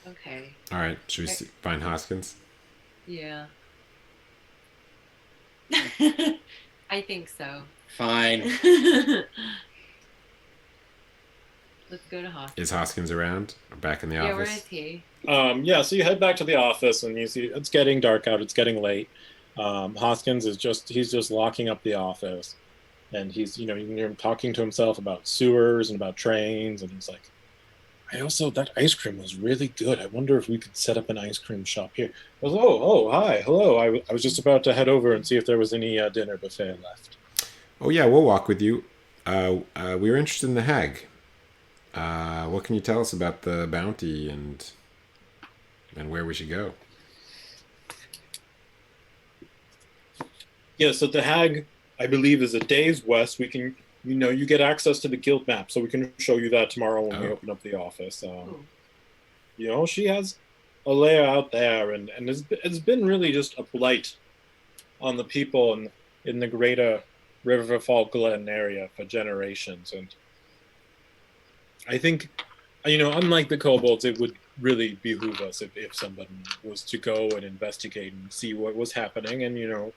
Okay. All right. Should we find Hoskins? Yeah. I think so. Fine. Let's go to Hoskins. Is Hoskins around? Or back in the office? Yeah, where is he? Yeah, so you head back to the office and you see it's getting dark out. It's getting late. Hoskins is just locking up the office, and he's you can hear him talking to himself about sewers and about trains, and he's like, that ice cream was really good. I wonder if we could set up an ice cream shop here. I was, hi, hello. I was just about to head over and see if there was any dinner buffet left. Oh yeah, we'll walk with you. We were interested in the hag. What can you tell us about the bounty and where we should go? Yeah, so the hag, I believe, is a day's west. We can, you get access to the guild map, so we can show you that tomorrow when we open up the office. She has a lair out there, and it's been really just a blight on the people in the greater Riverfall Glen area for generations. And I think, unlike the kobolds, it would really behoove us if somebody was to go and investigate and see what was happening and,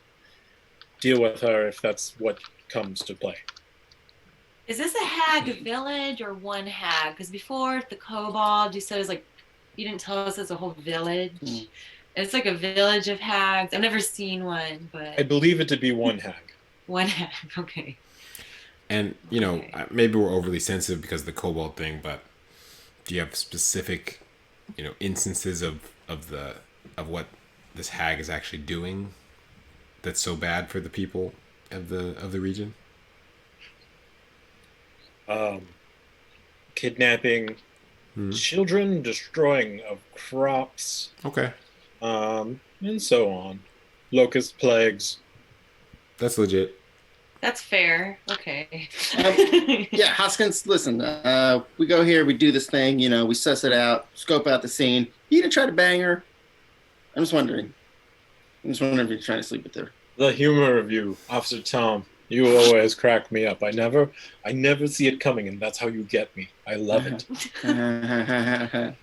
deal with her if that's what comes to play. Is this a hag village or one hag? Because before the kobold, you said it was like, you didn't tell us it's a whole village. Mm. It's like a village of hags. I've never seen one, but I believe it to be one hag. One hag, okay. And, maybe we're overly sensitive because of the kobold thing, but do you have specific, instances of what this hag is actually doing that's so bad for the people of the region? Kidnapping children, destroying of crops. Okay. And so on. Locust plagues. That's legit. That's fair. Okay. Yeah, Hoskins, listen, we go here, we do this thing, we suss it out, scope out the scene. You gonna try to bang her? I'm just wondering if you're trying to sleep with her. The humor of you, Officer Tom. You always crack me up. I never see it coming, and that's how you get me. I love it.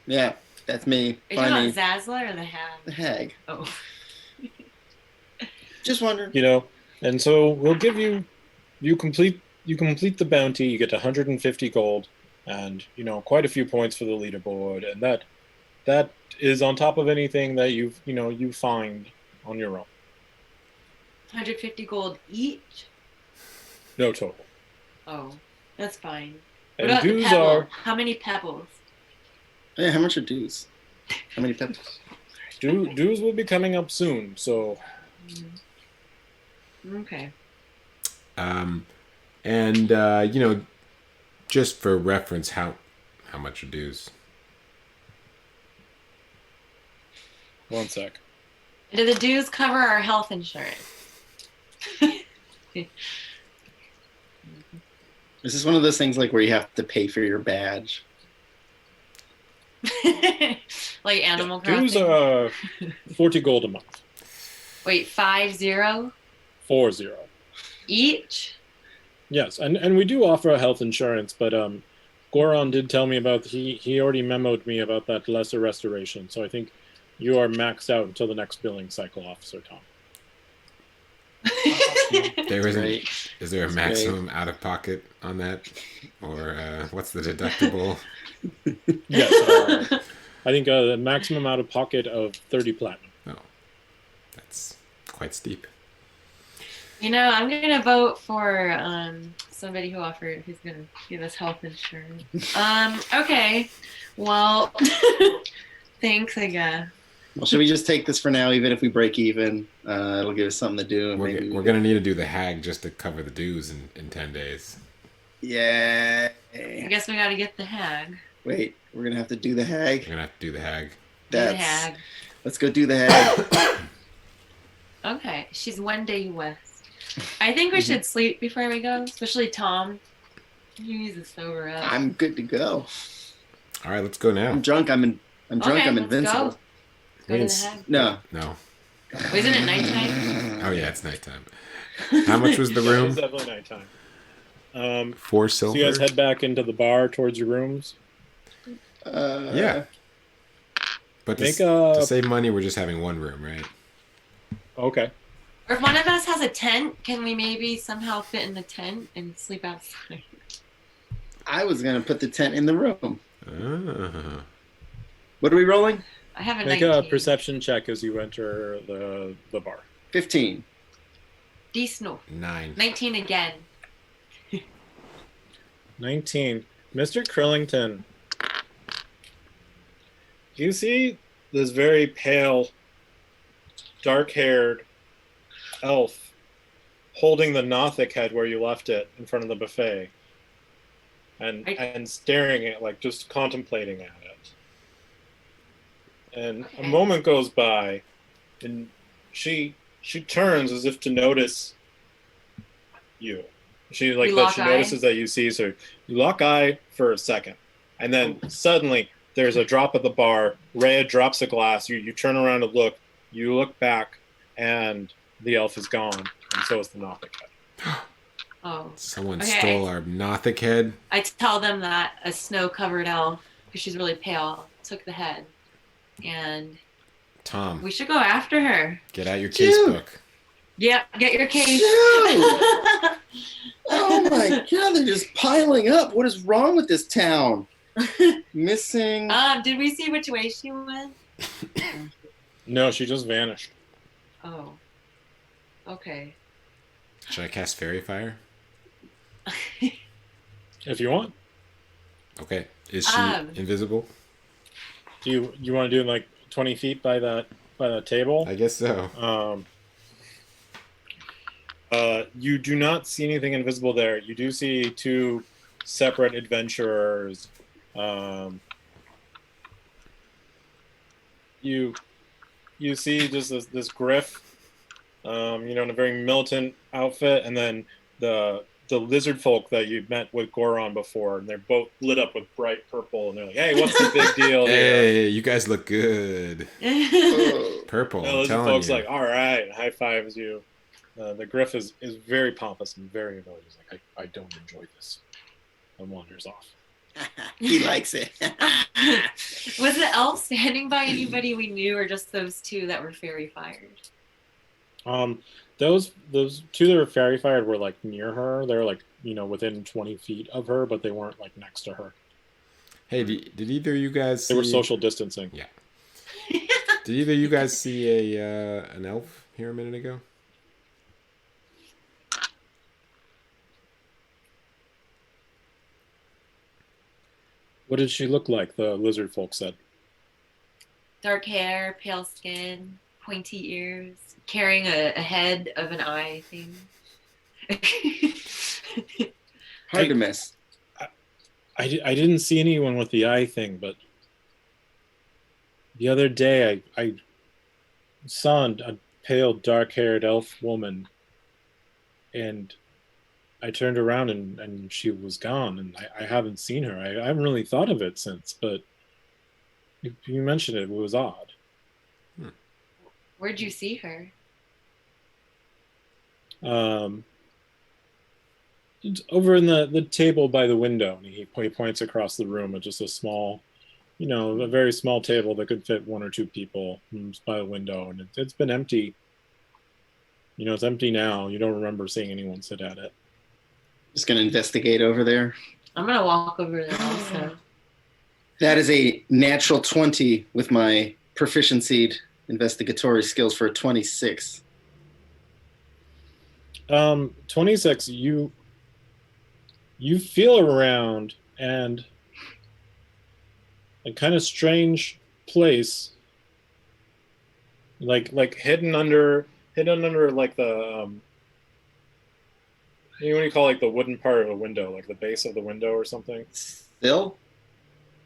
Yeah, that's me. Are you talking about Zazzler or the hag? The hag. Oh. Just wondering. And so we'll give you complete the bounty. You get 150 gold, and quite a few points for the leaderboard, and that is on top of anything that you find on your own. 150 gold each? No total. Oh, that's fine. And dues are... How many pebbles? Yeah, how much are dues? How many pebbles? Dues will be coming up soon, so... Okay. Just for reference, how much are dues? One sec. Do the dues cover our health insurance? Is this one of those things like where you have to pay for your badge? Like Animal Crossing? Dues are 40 gold a month. Wait, 50? 40. Each? Yes, and we do offer a health insurance, but Goron did tell me about, he already memoed me about that lesser restoration, so I think you are maxed out until the next billing cycle, Officer Tom. Is there a maximum out of pocket on that, or what's the deductible? Yes, I think the maximum out of pocket of 30 platinum. Oh, that's quite steep. I'm gonna vote for somebody who's gonna give us health insurance. Okay, well, thanks, I guess. Well, should we just take this for now, even if we break even? It'll give us something to do. And we're going to need to do the hag just to cover the dues in 10 days. Yeah. I guess we got to get the hag. Wait, we're going to have to do the hag? We're going to have to do the hag. The hag. Let's go do the hag. Okay, she's one day west. I think we should sleep before we go, especially Tom. He needs to sober up. I'm good to go. All right, let's go now. I'm drunk. I'm in I'm drunk. I'm let's invincible. Go to the head. No. Wait, isn't it nighttime? Oh yeah, it's nighttime. How much was the room? It's definitely nighttime. 4 silver. So you guys head back into the bar towards your rooms. Yeah. But to save money, we're just having one room, right? Okay. Or if one of us has a tent, can we maybe somehow fit in the tent and sleep outside? I was gonna put the tent in the room. What are we rolling? I have a Make 19. a perception check as you enter the bar. 15. Decent. 9. 19 again. 19. Mr. Krillington, you see this very pale, dark-haired elf holding the Nothic head where you left it in front of the buffet and staring at, like, just contemplating at it. And a moment goes by, and she turns as if to notice you. She notices that you sees her. You lock eye for a second, and then suddenly there's a drop at the bar. Rhea drops a glass. You turn around to look. You look back, and the elf is gone, and so is the Nothic head. Oh. Someone stole our Nothic head. I tell them that a snow-covered elf, because she's really pale, took the head. And Tom, we should go after her. Get out your case book. Yep, get your case. Oh my god, they're just piling up. What is wrong with this town? Missing. Did we see which way she went? No, she just vanished. Oh. Okay. Should I cast Fairy Fire? If you want. Okay. Is she invisible? Do you want to do like 20 feet by that table? I guess so. You do not see anything invisible there. You do see 2 separate adventurers. You see just this griff, in a very militant outfit, and then the lizard folk that you met with Goron before, and they're both lit up with bright purple, and they're like, "Hey, what's the big deal here?" Hey, you guys look good. Purple. The lizard folks like, "All right," high fives you. The griff is very pompous and very annoyed. He's like, I don't enjoy this, and wanders off. He likes it. Was the elf standing by anybody we knew, or just those 2 that were fairy fired? Those 2 that were fairy fired were like near her. They were like within 20 feet of her, but they weren't like next to her. Hey, did either of you guys? They were social distancing. Yeah. Did either of you guys see an elf here a minute ago? What did she look like? The lizard folk said. Dark hair, pale skin, pointy ears, carrying a head of an eye thing. Hard to miss. I didn't see anyone with the eye thing, but the other day I saw a pale, dark-haired elf woman, and I turned around and she was gone, and I haven't seen her. I haven't really thought of it since, but you mentioned it was odd. Where'd you see her? Over in the table by the window. And he points across the room at just a small, a very small table that could fit 1 or 2 people by the window, and it's been empty. It's empty now. You don't remember seeing anyone sit at it. Just gonna investigate over there. I'm gonna walk over there also. That is a natural 20 with my proficiency investigatory skills for a 26. 26. You feel around, and a kind of strange place, like hidden under like the what do you call like the wooden part of a window, like the base of the window or something? Still?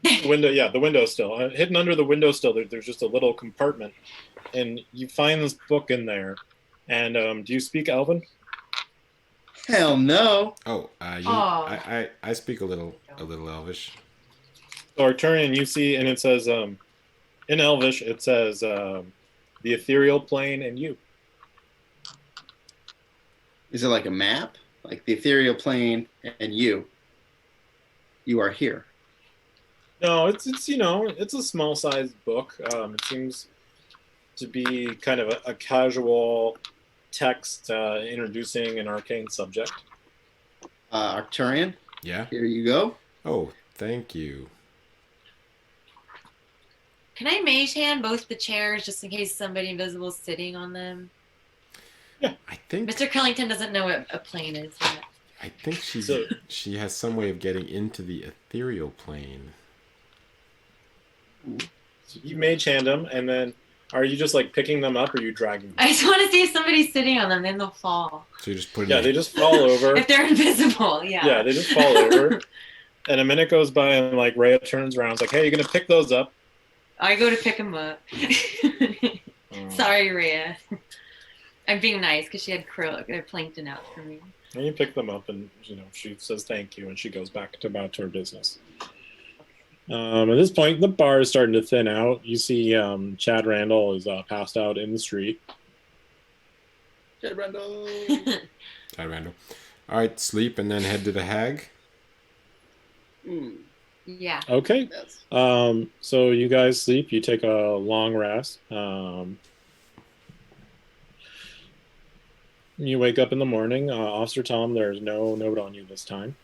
The window, yeah, the window still. Hidden under the window still, there's just a little compartment, and you find this book in there. And do you speak Elven? Hell no. Oh, I speak a little Elvish. So Arcturian, you see, and it says, In Elvish, it says the ethereal plane and you. Is it like a map? Like the ethereal plane and you are here. No, it's it's a small sized book. It seems to be kind of a casual text introducing an arcane subject. Arcturian. Yeah. Here you go. Oh, thank you. Can I mage hand both the chairs just in case somebody invisible is sitting on them? Yeah. I think Mr. Krillington doesn't know what a plane is yet. I think she has some way of getting into the ethereal plane. So you mage hand them, and then are you just like picking them up, or are you dragging them? I just want to see if somebody's sitting on them, then they'll fall. So you just put it Yeah, they just fall over. If they're invisible, yeah. Yeah, they just fall over. And a minute goes by, and like Rhea turns around, it's like, "Hey, you're gonna pick those up?" I go to pick them up. Sorry, Rhea. I'm being nice because she had plankton out for me. And you pick them up, and she says thank you, and she goes back about her business. At this point, the bar is starting to thin out. You see, Chad Randall is passed out in the street. Chad Randall. Chad Randall. All right, sleep and then head to the hag. Yeah. Okay. Yes. So you guys sleep. You take a long rest. You wake up in the morning. Officer Tom, there's no note on you this time.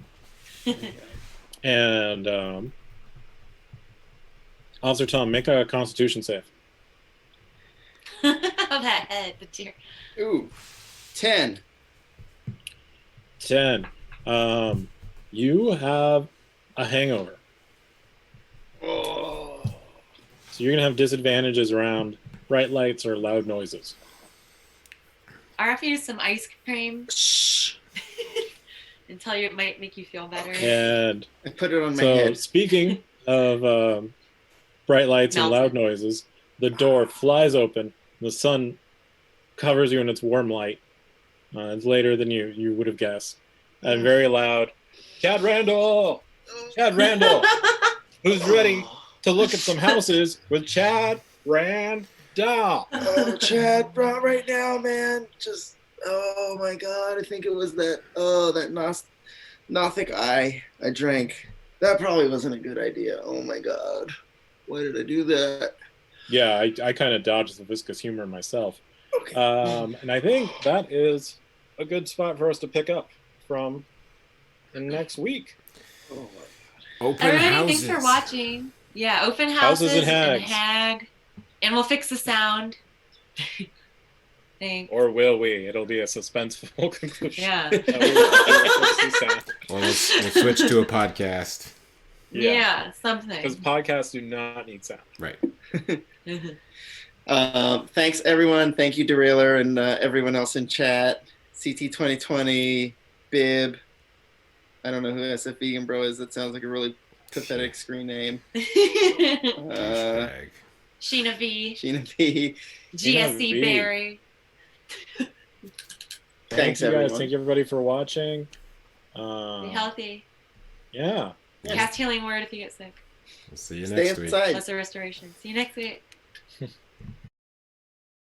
And Officer Tom, make a Constitution save. That head, the tear. Ooh, 10. 10. You have a hangover. Oh. So you're going to have disadvantages around bright lights or loud noises. I have to use some ice cream Shh. and tell you it might make you feel better. And I put it on my so head. speaking of bright lights and loud noises, the door flies open. The sun covers you in its warm light. It's later than you would have guessed. And very loud, Chad Randall! Chad Randall! Who's ready to look at some houses with Chad Randall? Oh, Chad, bro, right now, man. Just, oh my God. I think it was that Nothic eye I drank. That probably wasn't a good idea. Oh my God. Why did I do that? Yeah, I kind of dodged the viscous humor myself. Okay. And I think that is a good spot for us to pick up from next week. Oh my God. Open Everybody, houses. thanks for watching. Yeah, open houses and and hags. hag. And we'll fix the sound. Thanks. Or will we? It'll be a suspenseful conclusion. Yeah. Or we'll switch to a podcast. Yeah, something. Because podcasts do not need sound. Right. Thanks, everyone. Thank you, Derailer, and everyone else in chat. CT 2020, Bib. I don't know who SF Vegan Bro is. That sounds like a really pathetic screen name. Sheena V. Sheena B. GSC Barry. Thanks, you everyone. guys. Thank you, everybody, for watching. Be healthy. Yeah. Cast healing word if you get sick. We'll see you Stay next week. inside. Plus a restoration. See you next week.